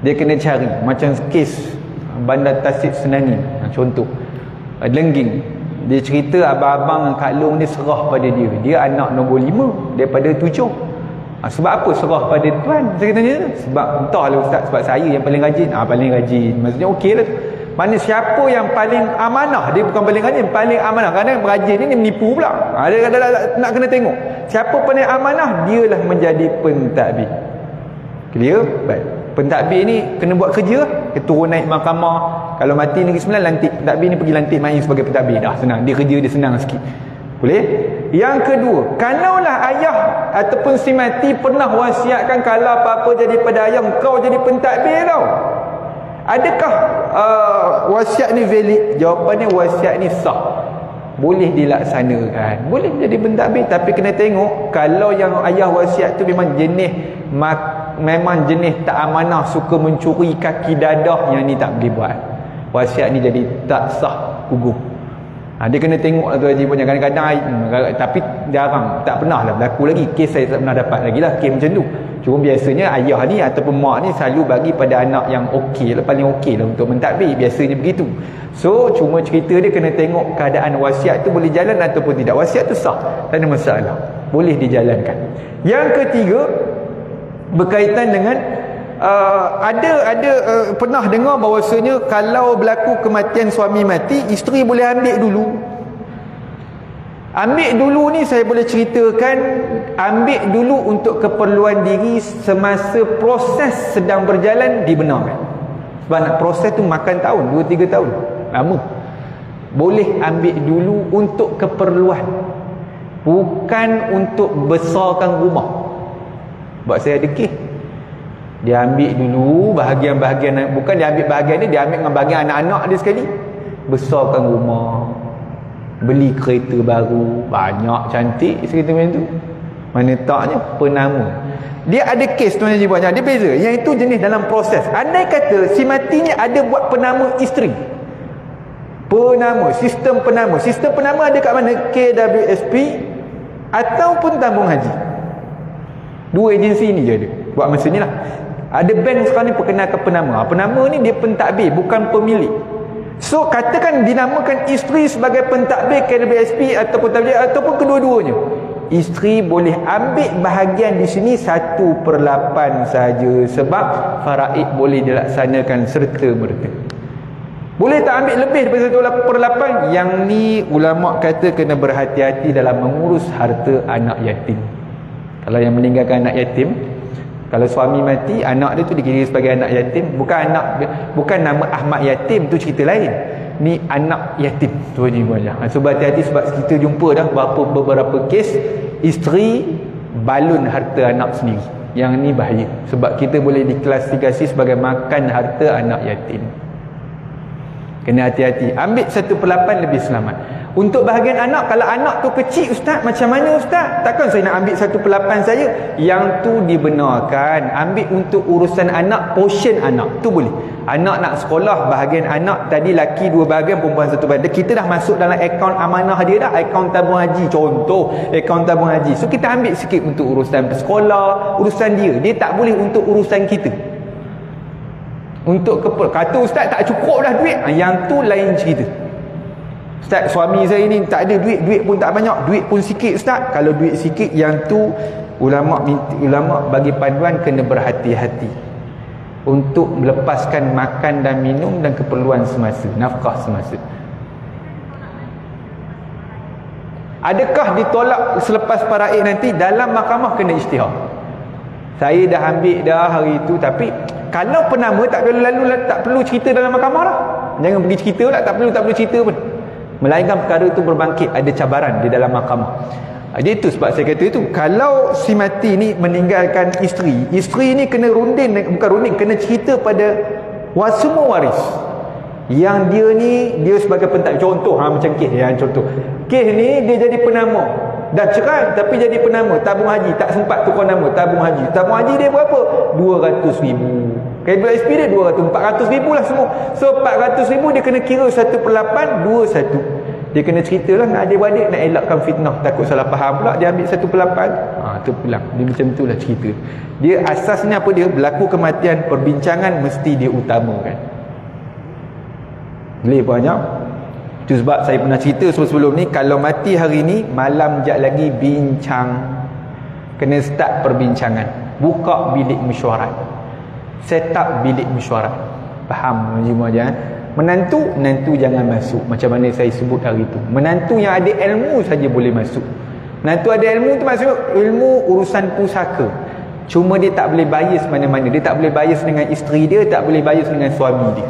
Dia kena cari macam kes Bandar Tasik Senani, contoh Lengging. Dia cerita abang-abang dan Kak Long ni serah pada dia. Dia anak nombor 5 daripada 7. Sebab apa serah pada tuan? Saya tanya, sebab entahlah ustaz, sebab saya yang paling rajin. Paling rajin. Maksudnya okey lah. Mana siapa yang paling amanah? Dia bukan paling rajin, paling amanah. Kerana rajin ni menipu pula. Dia nak kena tengok. Siapa paling amanah, dialah menjadi pentadbir. Clear? Baik. Pentadbir ni kena buat kerja, turun naik mahkamah. Kalau mati Negeri Sembilan, lantik pentadbir ni pergi lantik main sebagai pentadbir. Dah senang. Dia kerja dia senang sikit. Boleh? Yang kedua, kalaulah ayah ataupun si mati pernah wasiatkan kalau apa-apa jadi pada ayah, kau jadi pentadbir tau. Adakah wasiat ni valid? Jawapannya wasiat ni sah. Boleh dilaksanakan. Boleh jadi pentadbir, tapi kena tengok kalau yang ayah wasiat tu memang jenis tak amanah, suka mencuri kaki dadah, yang ni tak boleh buat. Wasiat ni jadi tak sah, gugur. Dia kena tengok lah tu Haji punya. Kadang-kadang tapi jarang, tak pernah lah berlaku lagi. Kes saya tak pernah dapat lagi lah kes macam tu. Cuma biasanya ayah ni ataupun mak ni selalu bagi pada anak yang okey lah, paling okey lah untuk mentadbir. Biasanya begitu. So cuma cerita dia kena tengok keadaan wasiat tu boleh jalan ataupun tidak. Wasiat tu sah, tak ada masalah, boleh dijalankan. Yang ketiga, berkaitan dengan pernah dengar bahawasanya kalau berlaku kematian suami mati, isteri boleh ambil dulu. Ambil dulu ni saya boleh ceritakan, ambil dulu untuk keperluan diri semasa proses sedang berjalan dibenarkan. Sebab nak proses tu makan tahun, 2-3 tahun, lama. Boleh ambil dulu untuk keperluan, bukan untuk besarkan rumah. Sebab saya ada kes, dia ambil dulu bahagian-bahagian, bukan dia ambil bahagian ni, dia ambil dengan bahagian anak-anak dia sekali. Besarkan rumah, beli kereta baru, banyak cantik cerita macam tu. Mana taknya penama. Dia ada kes Tuan Haji banyak, dia beza. Yang itu jenis dalam proses. Andai kata si mati ni ada buat penama isteri, penama, sistem penama. Sistem penama ada kat mana? KWSP ataupun tabung haji. Dua agensi ni je ada buat masa ni lah. Ada bank sekarang ni perkenalkan penama. Penama ni dia pentadbir, bukan pemilik. So katakan dinamakan isteri sebagai pentadbir KWSP ataupun pentadbir ataupun kedua-duanya. Isteri boleh ambil bahagian di sini 1/8 saja, sebab faraid boleh dilaksanakan serta merta. Boleh tak ambil lebih daripada 1/8? Yang ni ulama kata kena berhati-hati dalam mengurus harta anak yatim. Kalau yang meninggalkan anak yatim, kalau suami mati, anak dia tu dikira sebagai anak yatim. Bukan nama Ahmad Yatim, tu cerita lain. Ni anak yatim tu je banyak. So berhati-hati, sebab kita jumpa dah beberapa kes isteri balun harta anak sendiri. Yang ni bahaya. Sebab kita boleh diklasifikasi sebagai makan harta anak yatim. Kena hati-hati. Ambil 1/8 lebih selamat. Untuk bahagian anak, kalau anak tu kecil ustaz, macam mana ustaz? Takkan saya nak ambil 1/8 saya? Yang tu dibenarkan. Ambil untuk urusan anak, portion anak. Tu boleh. Anak nak sekolah, bahagian anak tadi laki 2 bahagian, perempuan 1 bahagian. Kita dah masuk dalam akaun amanah dia dah. Akaun tabung haji. Contoh, akaun tabung haji. So kita ambil sikit untuk urusan sekolah, urusan dia. Dia tak boleh untuk urusan kita. Untuk kata ustaz tak cukup dah duit, yang tu lain cerita. Ustaz, suami saya ni tak ada duit, duit pun tak banyak, duit pun sikit ustaz. Kalau duit sikit, yang tu ulama bagi panduan kena berhati-hati untuk melepaskan makan dan minum dan keperluan semasa, nafkah semasa. Adakah ditolak selepas faraid nanti? Dalam mahkamah kena ijtihad. Saya dah ambil dah hari itu, tapi kalau penama tak perlu cerita dalam mahkamah dah. Jangan pergi cerita pula, tak perlu cerita pun. Melainkan perkara itu berbangkit, ada cabaran di dalam mahkamah. Dia itu sebab saya kata itu, kalau si mati ni meninggalkan isteri ni kena kena cerita pada semua waris. Yang dia sebagai pentadbir. Contoh macam kes ni dia jadi penama, dah cerai tapi jadi penama tabung haji, tak sempat tukar nama tabung haji dia berapa? 200,000. Kalau SP dia 400,000 lah semua. So 400,000 dia kena kira 1/8 21. Dia kena ceritalah dengan adik-adik nak elakkan fitnah, takut salah faham pula dia ambil 1/8. Tu pulang. Dia macam itulah cerita. Dia asasnya apa dia? Berlaku kematian, perbincangan mesti dia utamakan. Boleh banyak. Itu sebab saya pernah cerita sebelum ni, kalau mati hari ni, malam sekejap lagi bincang. Kena start perbincangan. Buka bilik mesyuarat. Set up bilik mesyuarat. Faham semua je? Menantu jangan masuk. Macam mana saya sebut hari tu. Menantu yang ada ilmu saja boleh masuk. Menantu ada ilmu tu maksud ilmu urusan pusaka. Cuma dia tak boleh bias mana-mana. Dia tak boleh bias dengan isteri dia, tak boleh bias dengan suami dia.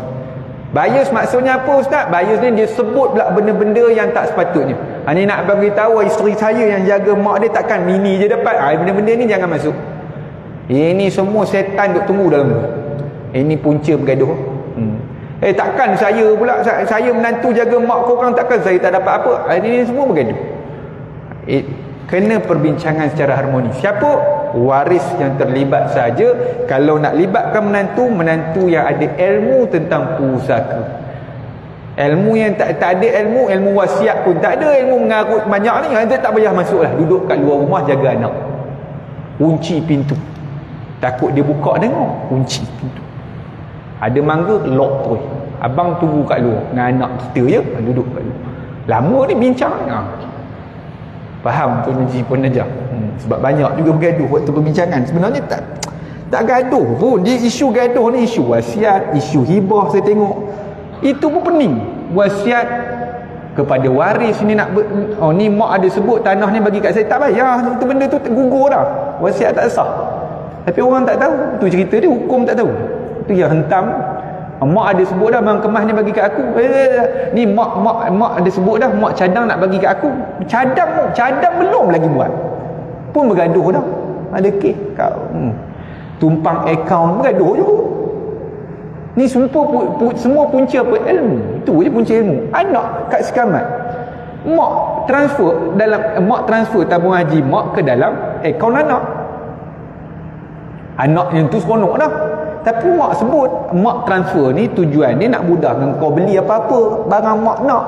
Bias maksudnya apa ustaz? Bias dia sebut pula benda-benda yang tak sepatutnya. Ni nak bagi tahu isteri saya yang jaga mak dia takkan mini je dapat. Benda-benda ni jangan masuk. Ini semua setan duk tunggu dalam mulut. Ini punca bergaduh. Takkan saya pula, saya menantu jaga mak korang, takkan saya tak dapat apa. Ini semua bergaduh. Kena perbincangan secara harmonis. Siapa? Waris yang terlibat saja. Kalau nak libatkan menantu yang ada ilmu tentang pusaka. Ilmu yang tak ada ilmu wasiat pun tak ada, ilmu mengarut banyak ni, dia tak payah masuk lah. Duduk kat luar rumah jaga anak. Kunci pintu. Takut dia buka tengok, kunci pintu. Ada mangga, lock terus. Abang tunggu kat luar dengan anak kita je, duduk kat luar. Lama ni bincang. Faham Tuan Haji Puan Najah? Sebab banyak juga bergaduh waktu perbincangan. Sebenarnya tak gaduh pun. Dia isu gaduh ni isu wasiat, isu hibah saya tengok. Itu pun pening. Wasiat kepada waris ni nak ni mak ada sebut tanah ni bagi kat saya, tak payah. Itu benda tu gugur dah. Wasiat tak sah. Tapi orang tak tahu. Itu cerita dia, hukum tak tahu. Itu yang hentam. Mak ada sebut dah bang kemas ni bagi kat aku. Ni mak ada sebut dah, mak cadang nak bagi kat aku. Cadang belum lagi buat. Pun bergaduh dah. Ada kes kau. Tumpang akaun bergaduh juga. Ni semua punca apa? Ilmu. Itu je punca ilmu. Anak kat sekamat. Mak transfer tabung haji mak ke dalam akaun anak. Anak yang tu seronok dah. Tapi mak sebut, mak transfer ni tujuan dia nak mudahkan kau beli apa-apa barang mak nak.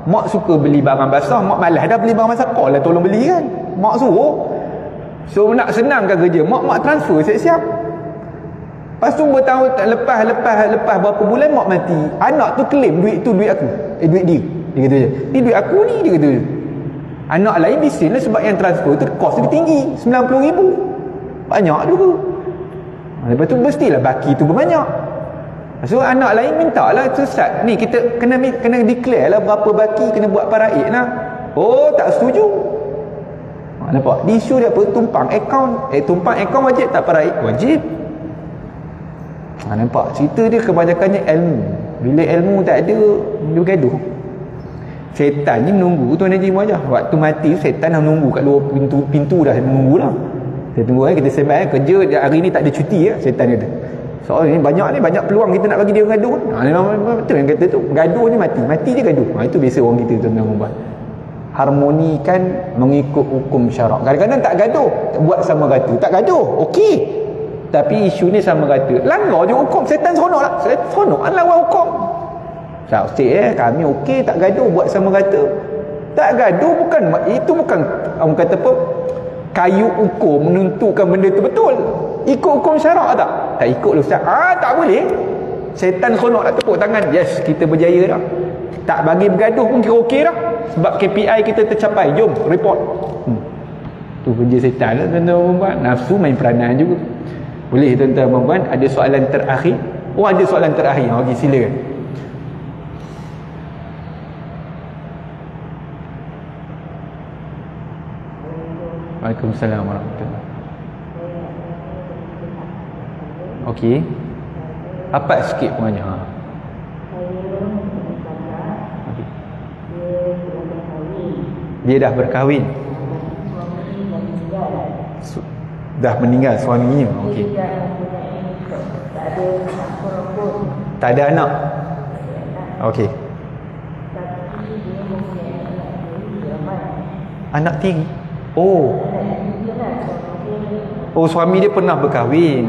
Mak suka beli barang basah, mak malas dah beli barang basah, kau lah tolong beli kan. Mak suruh. So nak senangkan kerja, mak transfer siap-siap. Lepas tu bertahun lepas berapa bulan mak mati. Anak tu claim duit tu duit aku. Duit dia. Dia kata je. Ni duit aku ni, dia kata je. Anak lain bising lah sebab yang transfer tu kos lebih tinggi, 90,000. Banyak juga. Lepas tu mestilah baki tu berbanyak. So anak lain minta lah, sesat ni kita kena declare lah berapa baki, kena buat faraid lah. Oh tak setuju. Nampak? Di isu dia apa? Tumpang akaun wajib tak faraid? Wajib. Nampak? Cerita dia kebanyakannya ilmu. Bila ilmu tak ada, dia bergaduh. Setan ni menunggu Tuan Haji Muajah. Waktu mati setan dah menunggu kat luar pintu dah menunggu lah. Kita tunggu kita sembang kerja hari ni tak ada cuti syaitan kata. Soal ni banyak peluang kita nak bagi dia gaduh. Betul yang kata tu, gaduh ni mati dia gaduh. Itu biasa orang kita tuan-tuan. Harmonikan mengikut hukum syarak. Kadang-kadang tak gaduh, buat sama rata. Tak gaduh, okey. Tapi isu ni sama rata. Langgar je hukum, syaitan seronok lah. Seronok kan lawan hukum. Ustaz kami okey tak gaduh, buat sama rata. Tak gaduh itu bukan orang kata apa, kayu ukur menentukan benda tu betul. Ikut hukum syarak tak? Tak ikut lah Ustaz. Tak boleh. Syaitan seronok nak tepuk tangan. Yes, kita berjaya dah. Tak bagi bergaduh pun kira okey dah. Sebab KPI kita tercapai. Jom report. Tu kerja syaitan lah tuan-tuan. Nafsu main peranan juga. Boleh tuan-tuan. Ada soalan terakhir? Ada soalan terakhir. Okey, silakan. Waalaikumsalam warahmatullahi. Okey. Apa sikit penanya? Okay. Dia dah berkahwin. Dah meninggal suaminya. Okey. Tak ada anak. Okey. Anak tiri. Suami dia pernah berkahwin.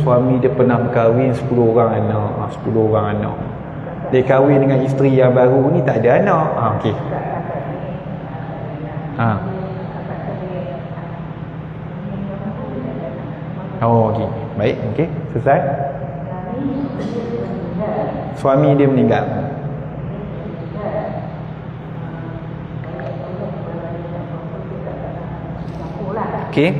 Suami dia pernah berkahwin 10 orang anak. 10 orang anak. Dia kahwin dengan isteri yang baru ni tak ada anak. Okey. Okey. Baik, okey. Selesai. Suami dia meninggal. Okey.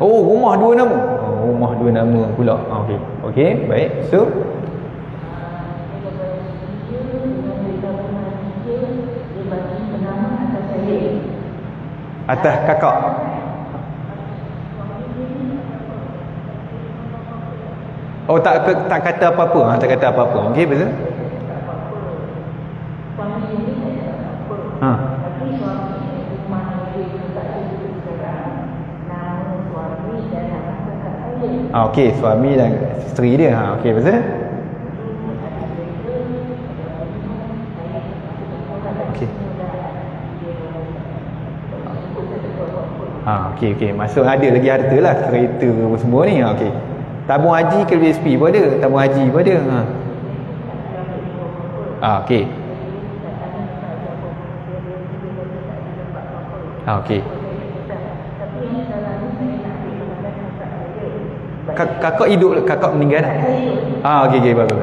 Rumah dua nama. Rumah dua nama pula. Okey. Okey, baik. So atas kakak. Tak kata apa-apa. Tak kata apa-apa. Okey, betul? Okey, suami dan isteri dia. Okey, betul? Okey. Okey. Maksud ada lagi harta lah, kereta apa semua ni. Okey. Tabung haji ke BSP pun ada. Tabung haji pun ada. Okey. Okey. Kakak hidup, kakak meninggal. Okey, bagus.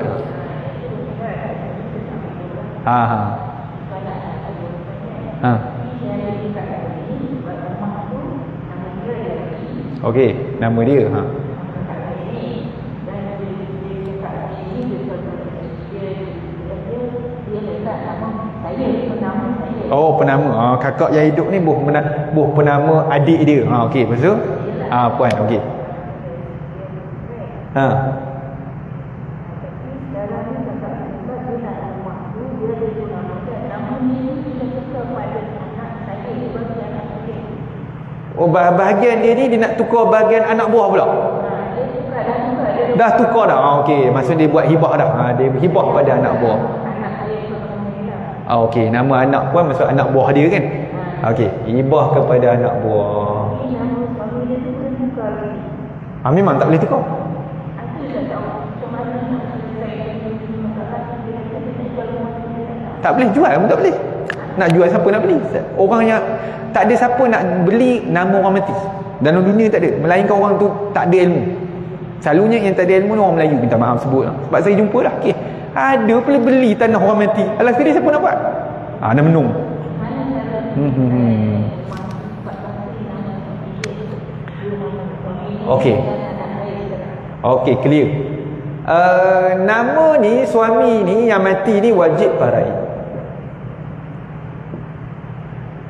Okey, nama dia. Penama. Kakak yang hidup ni buh penama adik dia. Okey, betul? Puan, okey. Bahagian dia ni dia nak tukar bahagian anak buah pula. Dah tukar dah. Okey, maksud dia buat hibah dah. Dia hibah pada anak buah. Okey, nama anak pun maksud anak buah dia kan. Okey, hibah kepada anak buah. Memang tak boleh tukar. Tak boleh jual pun tak boleh. Nak jual siapa nak beli? Orang yang tak ada siapa nak beli nama orang mati. Dalam dunia tak ada. Melainkan orang tu tak ada ilmu. Selalunya yang tak ada ilmu ni orang Melayu, minta maaf sebut lah. Sebab saya jumpa lah. Okay. Ada boleh beli tanah orang mati. Alah sekali siapa nak buat? Dah menung. Okey. Okey, clear. Nama ni suami ni yang mati ni wajib parai.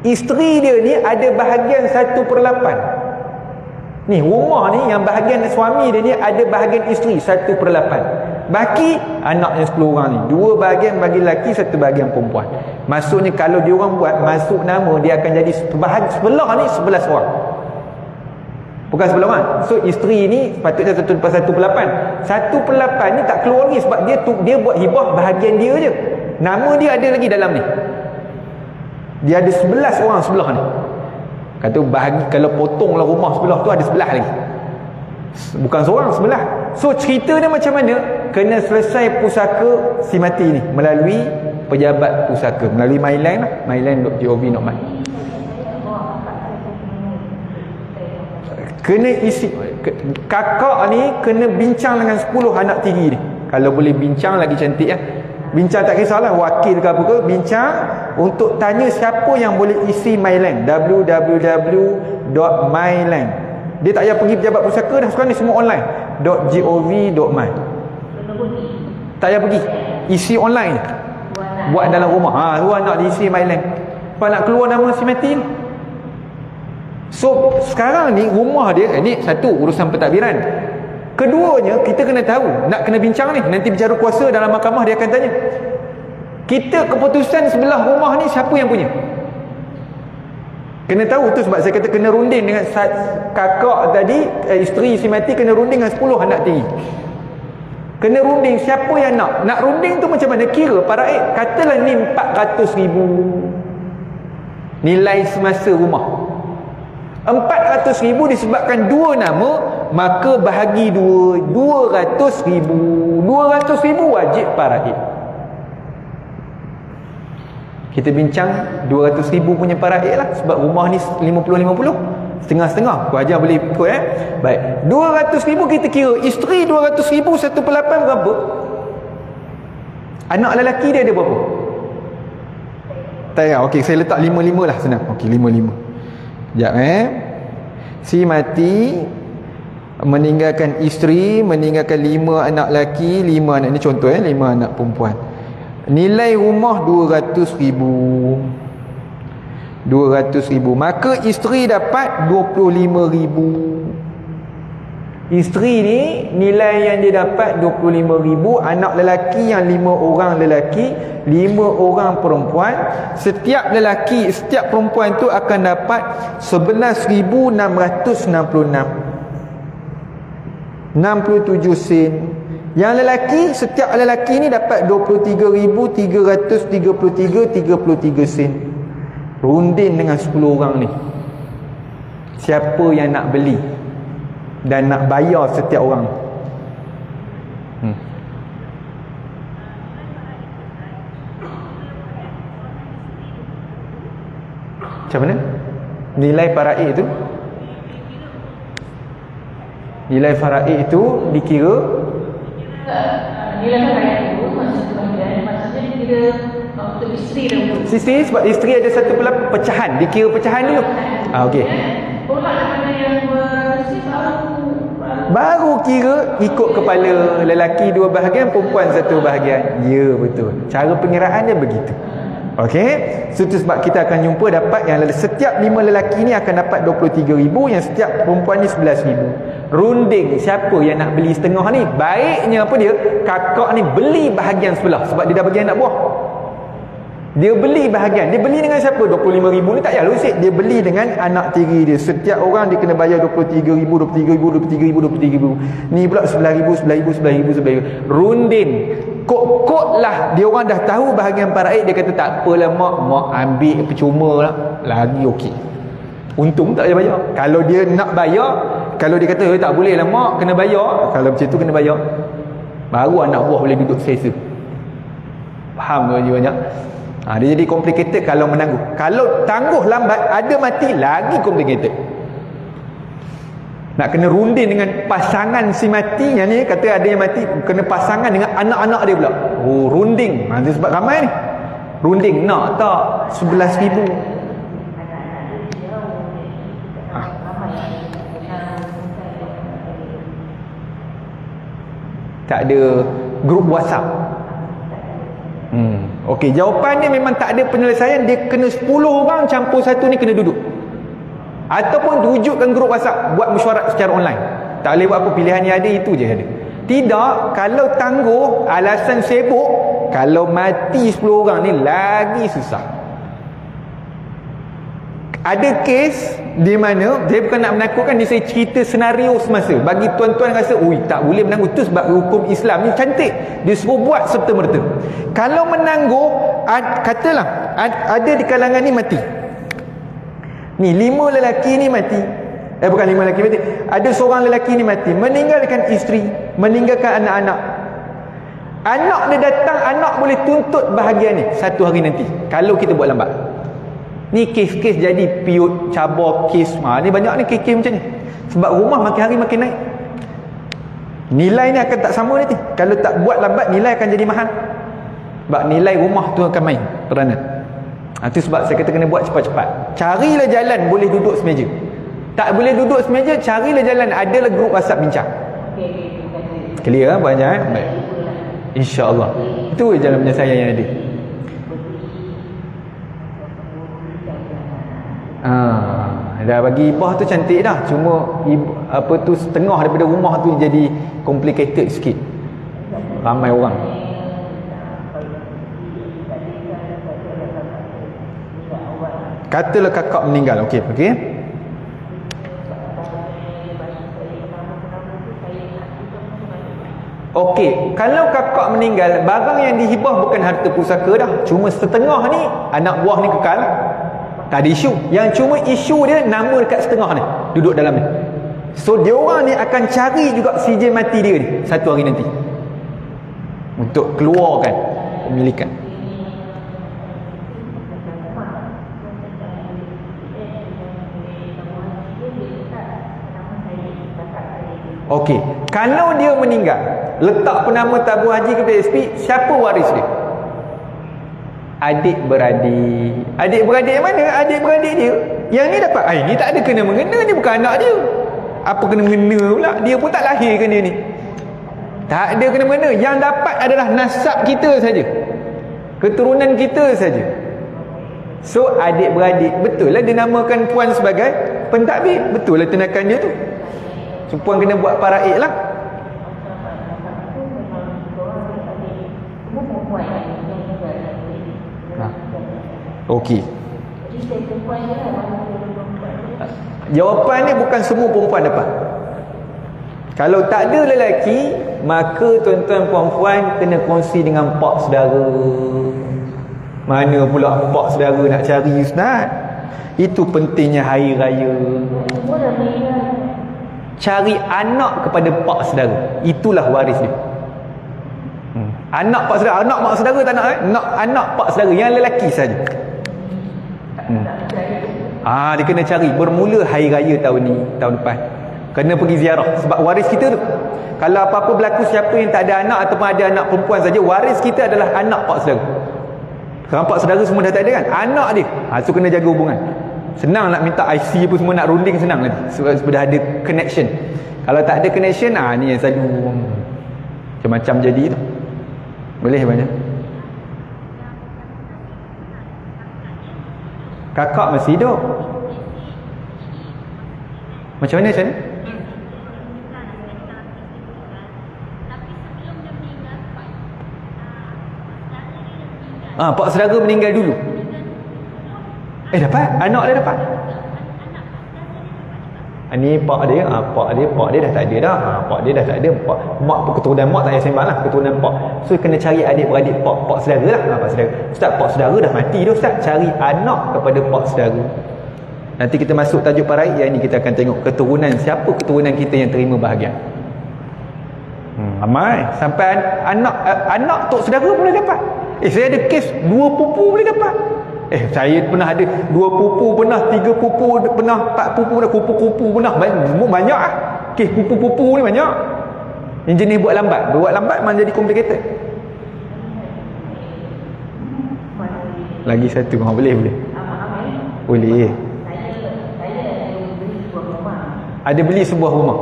Isteri dia ni ada bahagian 1/8. Ni rumah ni yang bahagian suami dia ni ada bahagian isteri 1/8. Baki anak yang 10 orang ni 2 bahagian bagi lelaki, 1 bahagian perempuan. Maksudnya kalau dia orang buat masuk nama, dia akan jadi sebelah ni 11 orang. Bukan 11 orang. So isteri ni patutnya 1/8. 1/8 ni tak keluar lagi sebab dia buat hibah bahagian dia je. Nama dia ada lagi dalam ni. Dia ada 11 orang sebelah ni. Kata bahagi, kalau potonglah rumah sebelah tu ada 11 lagi. Bukan seorang, 11. So cerita dia macam mana? Kena selesai pusaka si mati ni melalui pejabat pusaka, melalui myline lah, myline.gov.my. Kena isi, kakak ni kena bincang dengan 10 anak tiri ni. Kalau boleh bincang lagi cantik ya. Bincang tak kisahlah wakil ke apa ke, bincang untuk tanya siapa yang boleh isi myline, www.myline. Dia tak payah pergi pejabat pusaka dah, sekarang ni semua online. .gov.my. Tak payah pergi, isi online, buat dalam rumah. Lu nak diisi myline, apa nak keluar nama si mati ni. So sekarang ni rumah dia ni satu urusan pentadbiran. Keduanya kita kena tahu, nak kena bincang ni. Nanti bicara kuasa dalam mahkamah dia akan tanya, kita keputusan sebelah rumah ni siapa yang punya. Kena tahu tu sebab saya kata kena runding dengan kakak tadi, isteri si mati kena runding dengan 10 anak tiri. Kena runding siapa yang nak. Nak runding tu macam mana? Kira paraik, katalah ni 400,000 nilai semasa rumah. 400,000 disebabkan 2 nama, maka bahagi 2, 200,000. 200,000 wajib paraik. Kita bincang 200,000 punya paraik lah, sebab rumah ni 50-50, setengah-setengah. Kau ajar boleh ikut Baik, 200,000 kita kira. Isteri 200,000 1/8 berapa? Anak lelaki dia ada berapa? Tak payah. Okey, saya letak 5-5 lah, senang. Okey, 5-5. Sekejap si mati meninggalkan isteri, meninggalkan 5 anak lelaki, 5 anak, ni contoh 5 anak perempuan. Nilai rumah 200,000. 200,000. Maka isteri dapat 25,000. Isteri ni nilai yang dia dapat 25,000. Anak lelaki yang 5 orang lelaki, 5 orang perempuan. Setiap lelaki, setiap perempuan tu akan dapat 11,666, 67 sen. Yang lelaki, setiap lelaki ni dapat 23,333 sen. Runding dengan 10 orang ni. Siapa yang nak beli dan nak bayar setiap orang? Macam mana? Nilai faraid itu, nilai faraid itu dikira, nilai faraid itu maksudnya dikira untuk isteri dan untuk isteri, sebab isteri ada 1/8 pecahan, dikira pecahan dulu. Okey. Mana yang baru kira ikut kepala, lelaki 2 bahagian, perempuan 1 bahagian. Ya, betul. Cara pengiraan dia begitu. Okey. So tu sebab kita akan jumpa dapat yang setiap 5 lelaki ni akan dapat 23,000, yang setiap perempuan ni 11,000. Runding siapa yang nak beli setengah ni. Baiknya apa dia? Kakak ni beli bahagian sebelah sebab dia dah bagi anak buah. Dia beli bahagian. Dia beli dengan siapa? 25,000 ni tak payah lusit. Dia beli dengan anak tiri dia. Setiap orang dia kena bayar 23,000, 23,000, 23,000, 23,000. Ni pula 11,000, 11,000, 11,000, 11,000. Runding. Kod-kod lah. Dia orang dah tahu bahagian paraid. Dia kata tak apalah mak ambil percuma lah. Lagi okey. Untung tak payah bayar. Kalau dia nak bayar, kalau dia kata tak boleh lah mak, kena bayar. Kalau macam tu kena bayar. Baru anak buah boleh duduk selesa. Faham ke banyak? Dia jadi complicated kalau menangguh. Kalau tangguh lambat, ada mati, lagi complicated. Nak kena runding dengan pasangan si mati. Yang ni kata ada yang mati, kena pasangan dengan anak-anak dia pula. Oh, runding. Itu sebab ramai ni. Runding. Nak tak 11,000? Tak ada grup WhatsApp. Okey, jawapan dia memang tak ada penyelesaian. Dia kena 10 orang campur satu ni kena duduk. Ataupun wujudkan grup WhatsApp, buat mesyuarat secara online. Tak boleh buat apa, pilihan yang ada itu je ada. Tidak, kalau tangguh alasan sibuk, kalau mati 10 orang ni lagi susah. Ada kes di mana dia bukan nak menakutkan, dia saya cerita senario semasa bagi tuan-tuan rasa ui tak boleh menangguh tu sebab hukum Islam ni cantik, dia suruh buat serta-merta. Kalau menangguh, katalah ada di kalangan ni mati ni 5 lelaki ni mati, bukan 5 lelaki mati, ada seorang lelaki ni mati, meninggalkan isteri, meninggalkan anak-anak. Anak dia datang, anak boleh tuntut bahagian ni satu hari nanti kalau kita buat lambat. Ni kes-kes jadi piut, cabar kes. Ni banyak ni kes-kes macam ni. Sebab rumah makin hari makin naik. Nilai ni akan tak sama nanti. Kalau tak buat lambat, nilai akan jadi mahal. Sebab nilai rumah tu akan main peranan. Itu sebab saya kata kena buat cepat-cepat. Carilah jalan boleh duduk semeja. Tak boleh duduk semeja, carilah jalan. Adalah grup WhatsApp bincang. Clear kan? Banyak baik. InsyaAllah. Itu jalan penyelesaian yang ada. Dah bagi ibah tu cantik dah, cuma apa tu setengah daripada rumah tu jadi complicated sikit, ramai orang. Katalah kakak meninggal, okey. Okey, kalau kakak meninggal, barang yang dihibah bukan harta pusaka dah, cuma setengah ni anak buah ni kekal. Tak ada isu. Yang cuma isu dia nama dekat setengah ni, duduk dalam ni. So dia orang ni akan cari juga CJ mati dia ni satu hari nanti untuk keluarkan pemilikan. Okey, kalau dia meninggal, letak penama tabung haji ke PSP, siapa waris dia? Adik-beradik. Adik-beradik mana? Adik-beradik dia. Yang ni dapat. Ni tak ada kena-mengena, ni bukan anak dia. Apa kena-mengena pula? Dia pun tak lahirkan dia ni. Tak ada kena-mengena. Yang dapat adalah nasab kita saja, keturunan kita saja. So adik-beradik, betul lah dia namakan puan sebagai pentadbir. Betul lah tindakan dia tu. So puan kena buat paraik lah. Okey. Jawapan ni bukan semua perempuan dapat. Kalau tak ada lelaki, maka tuan-tuan puan-puan kena kongsi dengan pak saudara. Mana pula pak saudara nak cari ustaz? Itu pentingnya hari raya. Cari anak kepada pak saudara. Itulah waris dia. Anak pak saudara, anak mak saudara tak nak anak pak saudara yang lelaki saja. Dia kena cari bermula hari raya tahun ni, tahun depan. Kena pergi ziarah sebab waris kita tu. Kalau apa-apa berlaku, siapa yang tak ada anak ataupun ada anak perempuan saja, waris kita adalah anak pak saudara. Sekarang pak saudara semua dah tak ada kan? Anak dia. So kena jaga hubungan. Senang nak minta IC apa semua, nak runding senang lagi sebab sudah ada connection. Kalau tak ada connection, ni yang selalu macam-macam jadi tu. Boleh banyak. Kakak masih hidup. Macam mana cara? Pak saudara meninggal dulu. Dapat? Anak dia dapat? Ni pak dia dah tak ada dah. Pak dia dah tak ada. Mak keturunan mak tak payah sembang lah, keturunan pak. So kena cari adik-beradik pak saudara lah. Pak saudara. Ustaz, pak saudara dah mati dah ustaz. Cari anak kepada pak saudara. Nanti kita masuk tajuk paraik yang ni, kita akan tengok keturunan, siapa keturunan kita yang terima bahagian. Ramai. Sampai anak tok saudara boleh dapat. Saya ada kes 2 pupu boleh dapat. Saya pernah ada 2 pupu pernah, 3 pupu pernah, 4 pupu dah, kupu-kupu pernah. Banyak lah. Kes pupu-pupu ni banyak. Yang jenis buat lambat memang jadi complicated. Lagi satu. Boleh. Boleh. Ada beli sebuah rumah.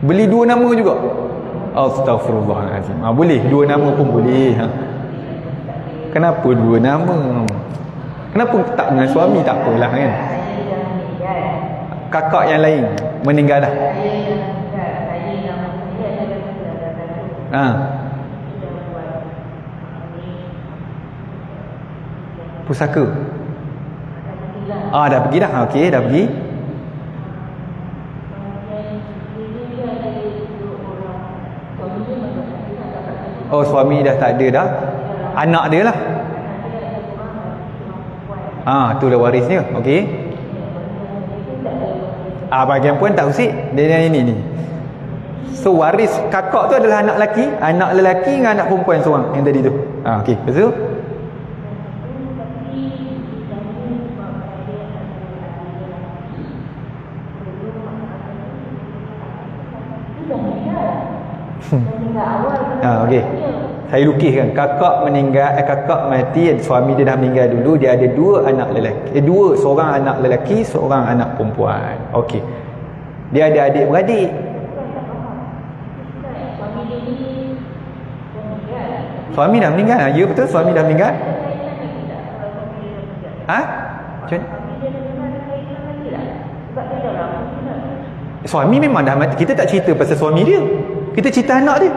Beli 2 nama juga. Astaghfirullahalazim. Boleh 2 nama pun boleh. Kenapa dua nama? Kenapa tak dengan suami? Tak apalah kan. Kakak yang lain meninggal dah. Pusaka. Dah pergi dah. Okey, dah pergi. Oh, suami dah tak ada dah. Anak dia lah. Tu dah waris dia. Okey. Bahagian pun tak usik. Dia ini ni. So waris kakak tu adalah anak lelaki, anak lelaki dengan anak perempuan seorang yang tadi tu. Okey, betul? Okey. Saya lukiskan kakak meninggal, kakak mati, suami dia dah meninggal dulu, dia ada dua anak lelaki. Seorang anak lelaki, seorang anak perempuan. Okey. Dia ada adik beradik. Suami dah meninggal. Ya betul, suami dah meninggal. Macam suami memang dah mati. Kita tak cerita pasal suami dia. Kita cerita anak dia.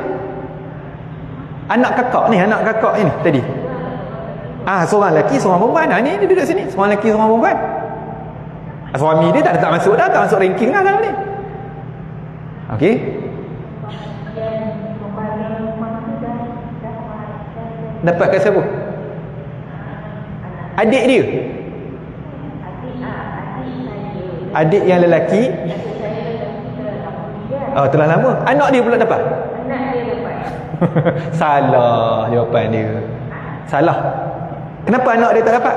Anak kakak ni tadi. Seorang lelaki, seorang perempuan. Ni dia duduk sini. Seorang lelaki, seorang perempuan. Suami dia tak masuk dah, tak masuk ranking dah dalam ni. Okey. Dapat kat siapa? Adik dia. Adik yang lelaki. Telah lama. Anak dia pula dapat. Salah jawapan dia. Salah. Kenapa anak dia tak dapat?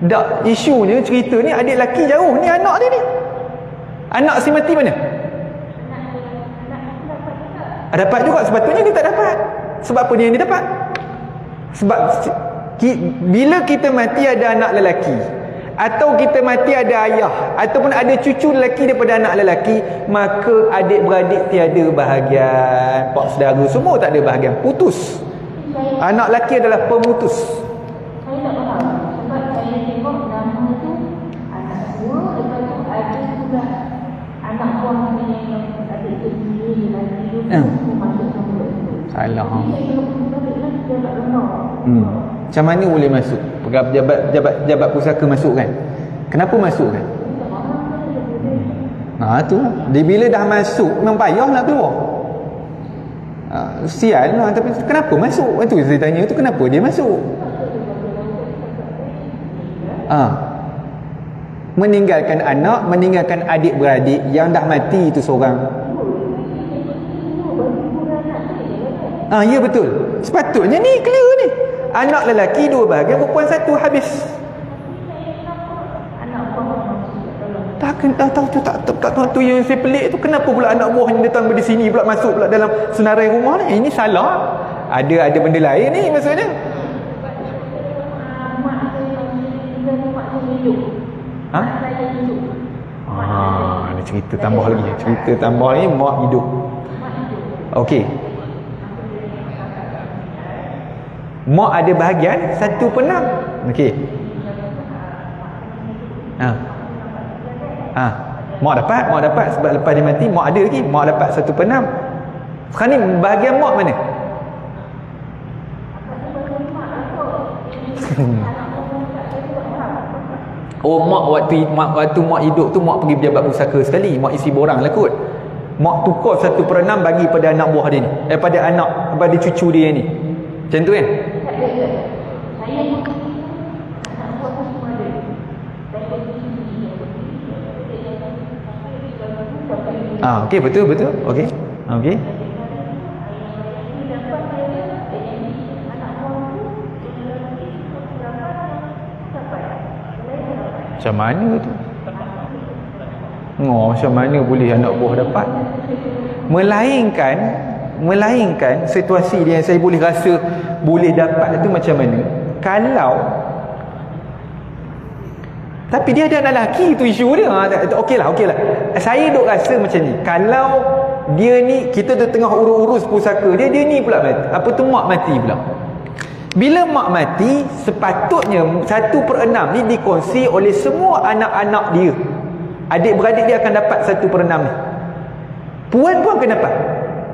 Tak, isunya cerita ni adik lelaki jauh, ni anak dia ni. Anak si mati mana? Dapat juga, sepatutnya dia tak dapat. Sebab apa dia dapat? Sebab bila kita mati ada anak lelaki, atau kita mati ada ayah, ataupun ada cucu lelaki daripada anak lelaki, maka adik-beradik tiada bahagian, pak saudara semua tak ada bahagian, putus. Anak lelaki adalah pemutus. Saya tak faham sebab saya tengok nama tu anak dua, lepas tu ada juga anak buah yang adik sendiri lelaki tu masuk sama tu. Salah. Macam mana boleh masuk? Pejabat pusaka masuk kan? Kenapa masuk kan? Tu lah. Dia bila dah masuk memang payah nak keluar. Sial lah. Tapi kenapa masuk? Itu saya tanya tu, kenapa dia masuk? Meninggalkan anak, meninggalkan adik-beradik yang dah mati itu seorang. Ya betul. Sepatutnya ni clear ni. Anak lelaki dua bahagian, perempuan satu, habis. Tak tahu tu yang saya pelik tu, kenapa pula anak buah ni datang dari sini pula masuk pula dalam senarai rumah ni? Ini salah. Ada benda lain ni maksudnya. Ada cerita tambah lagi. Cerita tambah ni mak hidup. Okey. Mak ada bahagian 1/6. Okey. Mak dapat sebab lepas dia mati mak ada lagi, mak dapat 1/6. Sekarang ni bahagian mak mana? Mak waktu mak hidup tu mak pergi pejabat pusaka sekali, mak isi borang lah kot. Mak tukar 1/6 bagi pada anak buah dia ni, pada cucu dia ni. Macam tu kan? Okey, betul. Okey. Macam mana tu? Macam mana boleh anak buah dapat? Melainkan situasi dia yang saya boleh rasa boleh dapat tu macam mana? Kalau tapi dia ada anak lelaki, tu isu dia. Okeylah. Saya duk rasa macam ni. Kalau dia ni, kita tu tengah urus pusaka dia ni pula mati. Apa tu, mak mati pula. Bila mak mati, sepatutnya 1/6 ni dikongsi oleh semua anak-anak dia. Adik-beradik dia akan dapat 1/6 ni. Puan pun akan dapat.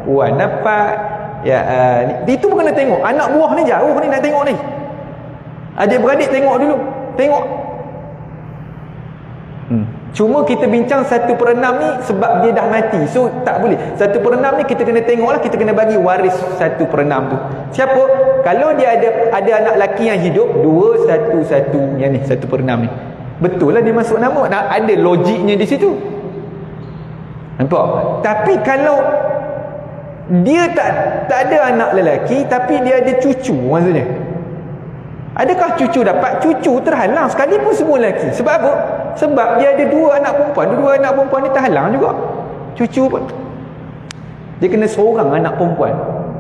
Puan dapat. Ya, itu pun kena tengok. Anak buah ni jauh ni nak tengok ni. Adik-beradik tengok dulu. Tengok. Cuma kita bincang 1/6 ni sebab dia dah mati. So tak boleh. 1/6 ni kita kena tengoklah, kita kena bagi waris 1/6 tu. Siapa? Kalau dia ada anak lelaki yang hidup, 2/1 yang ni 1/6 ni. Betul lah dia masuk nama. Ada logiknya di situ. Nampak? Tapi kalau dia tak ada anak lelaki tapi dia ada cucu, maksudnya, adakah cucu dapat? Cucu terhalang sekalipun semua lelaki. Sebab apa? Sebab dia ada 2 anak perempuan. Dua anak perempuan ni terhalang juga. Cucu pun dia kena seorang anak perempuan,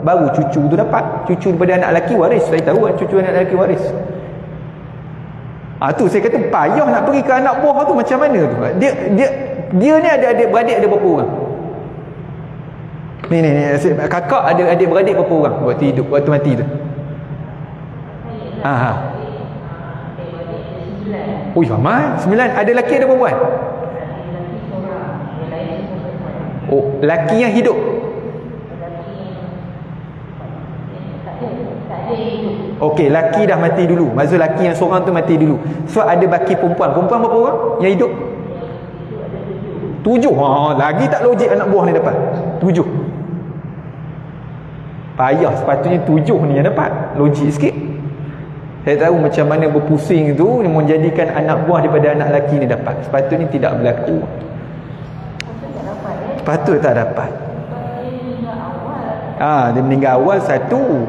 baru cucu tu dapat. Cucu daripada anak lelaki waris. Saya tahu kan, cucu anak lelaki waris. Tu saya kata payah nak pergi ke anak buah tu macam mana tu. Dia ni ada adik-beradik ada berapa orang? Ni kakak ada adik-beradik berapa orang waktu hidup, waktu mati tu? Oh, ramai. 9. Ada lelaki ada perempuan? Oh, lelaki yang hidup. Okey, lelaki dah mati dulu. Maksud lelaki yang seorang tu mati dulu. So ada baki perempuan. Perempuan berapa orang yang hidup? 7. Lagi tak logik anak buah ni dapat 7. Payah, sepatutnya 7 ni yang dapat. Logik sikit. Saya tahu macam mana berpusing tu menjadikan anak buah daripada anak lelaki ni dapat. Sepatutnya tidak berlaku. Sepatutnya tak dapat. Dia meninggal awal 1.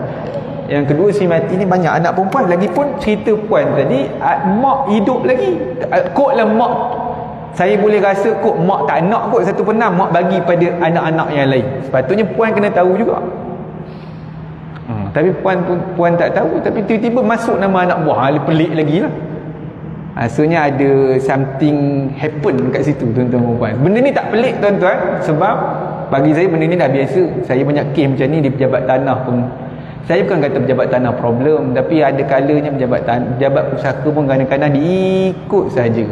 Yang kedua, si mati ni banyak anak perempuan. Lagipun cerita puan tadi, mak hidup lagi. Kotlah mak, saya boleh rasa kot mak tak nak kot 1/6 mak bagi pada anak-anak yang lain. Sepatutnya puan kena tahu juga. Tapi puan tak tahu. Tapi tiba-tiba masuk nama anak buah. Pelik lagi lah. Maksudnya ada something happen kat situ, tuan-tuan dan puan. Benda ni tak pelik, tuan-tuan. Sebab bagi saya benda ni dah biasa. Saya banyak kes macam ni di pejabat tanah pun. Saya bukan kata pejabat tanah problem, tapi ada kalanya pejabat pusaka pun kadang-kadang diikut saja.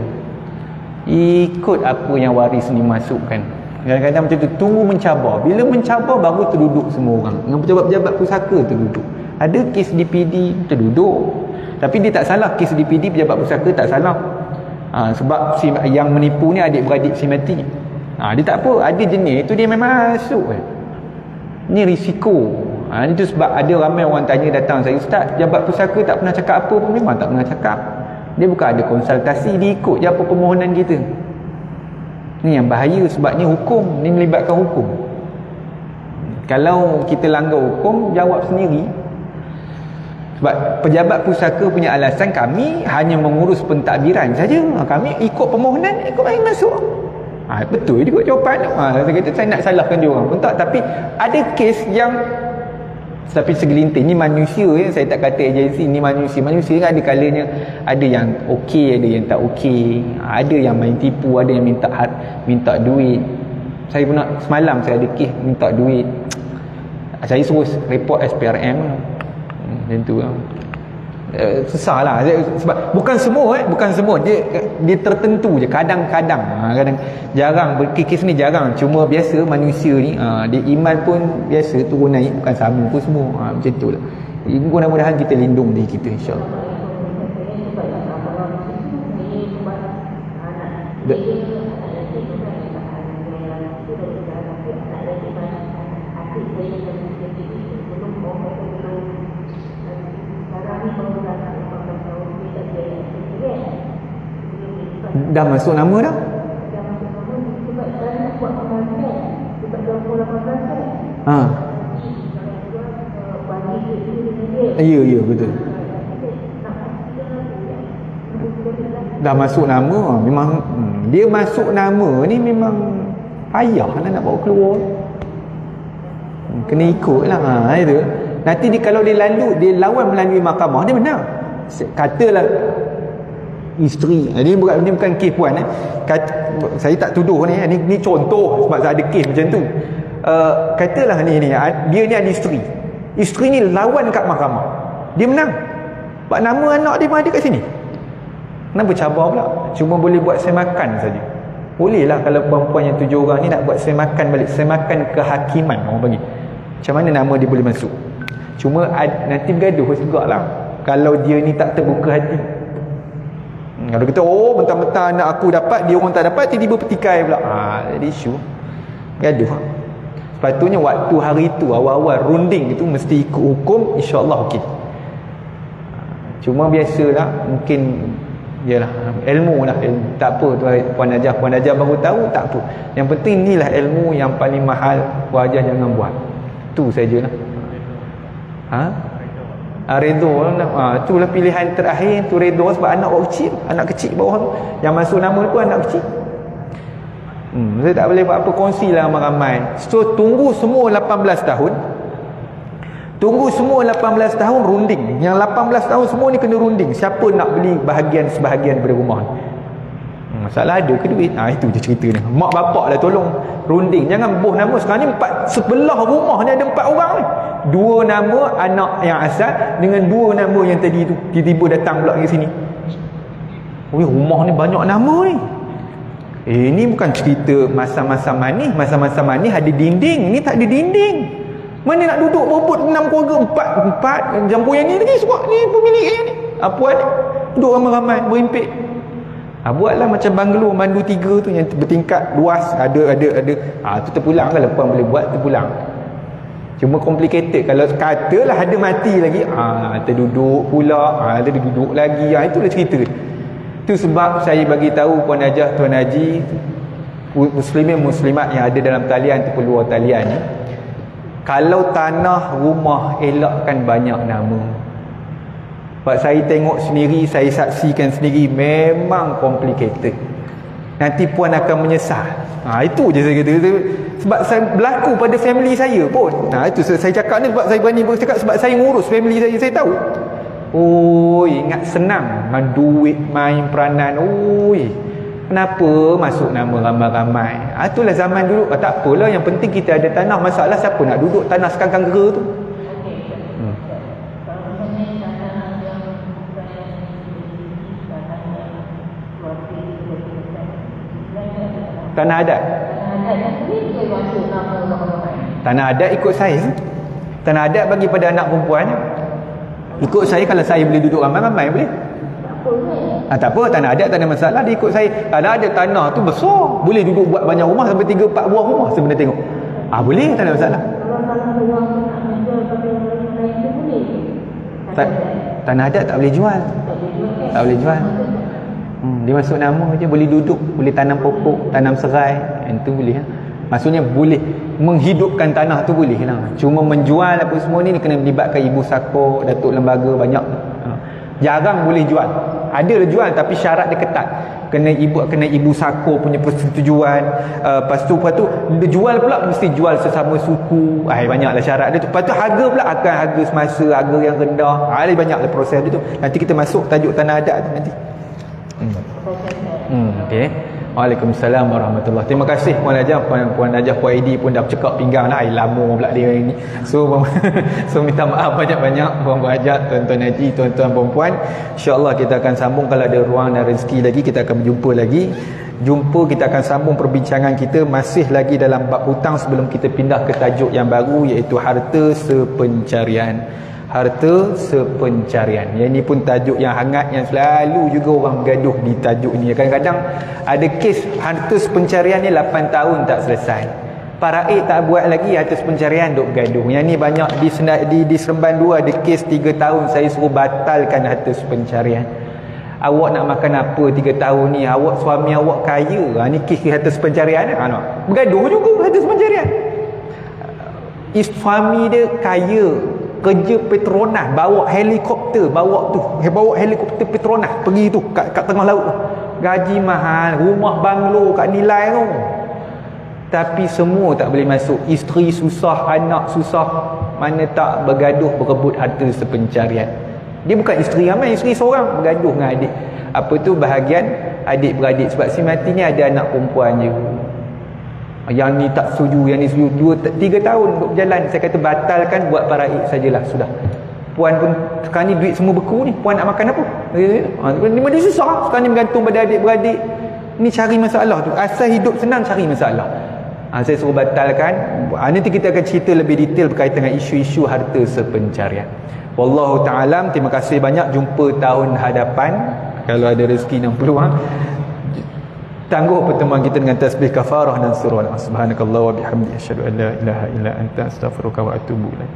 Ikut apa yang waris ni masukkan. Kadang-kadang macam tu, tunggu mencabar. Bila mencabar baru terduduk semua orang. Dengan pejabat-pejabat pusaka terduduk. Ada kes DPD terduduk. Tapi dia tak salah. Kes DPD pejabat pusaka tak salah. Sebab yang menipu ni adik-beradik si mati. Dia tak apa. Ada jenis tu dia memang masuk. Ni risiko. Itu sebab ada ramai orang tanya datang saya, Ustaz, pejabat pusaka tak pernah cakap apa pun. Memang tak pernah cakap. Dia bukan ada konsultasi, dia ikut je apa permohonan kita. Ni yang bahaya sebab ni hukum. Ni melibatkan hukum. Kalau kita langgar hukum, jawab sendiri. Sebab pejabat pusaka punya alasan, kami hanya mengurus pentadbiran saja. Kami ikut permohonan, ikut main masuk. Betul juga jawapan. Saya kata saya nak salahkan dia orang pun tak. Tapi ada kes yang, tapi segelintir ni manusia ya. Saya tak kata agensi ni manusia. Manusia kan ada kalanya ada yang okey, ada yang tak okey. Ada yang main tipu, ada yang minta duit. Saya pernah semalam saya ada kes minta duit. Saya suruh report SPRM. Macam tu lah. Susah lah. Sebab bukan semua dia tertentu je. Kadang-kadang jarang. Kes ni jarang. Cuma biasa manusia ni dia iman pun biasa turun naik. Bukan sama pun semua. Macam tu lah. Mudah-mudahan kita lindung diri kita, insyaAllah. Dah masuk nama dah? Ya betul. Dah masuk nama memang dia masuk nama ni memang payah lah nak bawa keluar. Kena ikut lah itu. Nanti kalau dia lawan melalui mahkamah, dia menang. Katalah isteri, ini bukan kes puan saya tak tuduh ni contoh sebab ada kes macam tu. Katalah ni dia ni ada isteri. Isteri ni lawan kat mahkamah. Dia menang. Sebab nama anak dia pun ada kat sini. Kenapa cabar pula? Cuma boleh buat semakan saja. Bolehlah kalau perempuan yang 7 orang ni nak buat semakan balik. Semakan kehakiman orang panggil. Macam mana nama dia boleh masuk? Cuma nanti bergaduh jugalah kalau dia ni tak terbuka hati. Kalau kita mentang-mentang anak aku dapat, dia orang tak dapat, tiba-tiba petikai pula. Jadi isu gaduh. Sepatutnya waktu hari tu awal-awal runding itu mesti ikut hukum, insya-Allah okey. Cuma biasalah mungkin yalah ilmu lah, ilmu. Tak apa tu Puan Najah baru tahu, tak apa. Yang penting inilah ilmu yang paling mahal, wajah jangan buat. Tu sajalah. Redha lah. Itulah pilihan terakhir tu, redha sebab anak kecil bawah tu yang masuk nama tu anak kecil. Saya tak boleh buat apa, kongsilah ramai-ramai. So tunggu semua 18 tahun. Tunggu semua 18 tahun runding. Yang 18 tahun semua ni kena runding. Siapa nak beli sebahagian daripada rumah ni? Masalah ada ke duit? Itu je cerita ni. Mak bapak dah tolong runding. Jangan boh nama. Sekarang ni sebelah rumah ni ada 4 orang ni. 2 nama anak yang asal dengan 2 nama yang tadi tu. Tiba-tiba datang pula ke sini. Rumah ni banyak nama ni. Ini bukan cerita masa-masa manis. Masa-masa manis ada dinding. Ni tak ada dinding. Mana nak duduk berebut 6 keluarga, 4 jambu yang ni lagi semua ni pemilik yang ni. Puan ni duduk ramai-ramai berimpit. Buatlah macam banglo mandu 3 tu yang bertingkat luas, ada tu terpulang. Kalau puan boleh buat terpulang. Cuma complicated. Kalau katalah ada mati lagi, terduduk pula, ada duduk lagi, itulah cerita. Itu sebab saya bagi tahu Puan Najah, Tuan Haji, muslimin muslimat yang ada dalam talian ataupun luar talian ni, kalau tanah rumah elakkan banyak nama. Sebab saya tengok sendiri, saya saksikan sendiri, memang complicated. Nanti puan akan menyesal. Itu je saya kata. Sebab saya berlaku pada family saya pun. Itu saya cakap ni sebab saya berani bercakap, sebab saya ngurus family saya tahu. Ingat senang main duit, main peranan. Kenapa masuk nama ramai-ramai? Itulah zaman dulu. Tak apalah, yang penting kita ada tanah. Masalah siapa nak duduk tanah sekangkang gera tu? Tanah adat. Tanah adat ikut saya. Tanah adat bagi pada anak perempuan. Ikut saya, kalau saya boleh duduk ramai-ramai boleh. Tak apa, tanah adat tak ada masalah, dia ikut saya. Tanah adat, tanah tu besar, boleh duduk buat banyak rumah, sampai 3-4 buah rumah sebenarnya tengok. Boleh, tak ada masalah. Tanah adat tak boleh jual. Tak boleh jual. Dia masuk nama je, boleh duduk, boleh tanam pokok, tanam serai, itu boleh. Maksudnya boleh menghidupkan tanah tu boleh lah. Cuma menjual apa semua ni kena melibatkan ibu sako, datuk lembaga, banyak. Jarang boleh jual. Ada jual tapi syarat dia ketat. Kena ibu sako punya persetujuan. Lepas tu dia jual pula mesti jual sesama suku. Banyaklah syarat dia tu. Lepas tu harga pula akan harga semasa, harga yang rendah. Ada banyaklah proses dia tu. Nanti kita masuk tajuk tanah adat tu nanti. Okey. Waalaikumsalam warahmatullahi. Terima kasih Puan Najah, Puan Najah, Puan Aidi pun dah bercakap pinggang lah. Lama pula dia ini. So minta maaf banyak-banyak Puan-puan Hajat, Tuan-tuan Haji, tuan-tuan perempuan. InsyaAllah kita akan sambung. Kalau ada ruang dan rezeki lagi, kita akan berjumpa lagi. Kita akan sambung perbincangan kita masih lagi dalam bab hutang sebelum kita pindah ke tajuk yang baru, iaitu harta sepencarian. Harta sepencarian. Yang ini pun tajuk yang hangat, yang selalu juga orang bergaduh di tajuk ini. Kadang-kadang ada kes harta sepencarian ni 8 tahun tak selesai. Paraik tak buat lagi, harta sepencarian duk bergaduh. Yang ni banyak di Seremban 2 ada kes 3 tahun saya suruh batalkan harta sepencarian. Awak nak makan apa 3 tahun ni? Suami awak kaya. Ni kes harta sepencarian. Bergaduh juga harta sepencarian. Suami dia kaya, kerja Petronas, bawa helikopter Petronas pergi tu kat tengah laut. Gaji mahal, rumah banglo kat nilai tu. Tapi semua tak boleh masuk. Isteri susah, anak susah, mana tak bergaduh berebut harta sepencarian. Dia bukan isteri ramai, isteri seorang bergaduh dengan adik. Apa tu bahagian adik-beradik. Sebab si mati ni ada anak perempuan je. Yang ni tak setuju, yang ni setuju. 2-3 tahun untuk berjalan. Saya kata batalkan, buat paraid sajalah, sudah. Puan pun sekarang ni duit semua beku ni, puan nak makan apa? Ni benda susah. Sekarang ni bergantung pada adik-beradik. Ni cari masalah tu. Asal hidup senang, cari masalah. Saya suruh batalkan. Nanti kita akan cerita lebih detail berkaitan dengan isu-isu harta sepencarian. Wallahu ta'alam. Terima kasih banyak. Jumpa tahun hadapan kalau ada rezeki dan peluang. Tangguh pertemuan kita dengan tasbih kafarah dan surah Al-Asr. Subhanakallah wa bihamdi asyhadu an la ilaha illa anta astaghfiruka wa atubu ilaik.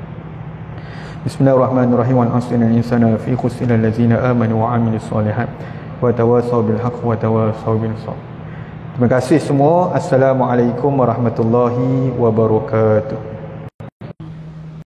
Bismillahirrahmanirrahim. Wal 'asri innal insana lafi khusr illa allazina amanu wa 'amilus solihat wa tawasaw bil haqq wa tawasaw bis sabr. Terima kasih semua. Assalamualaikum warahmatullahi wabarakatuh.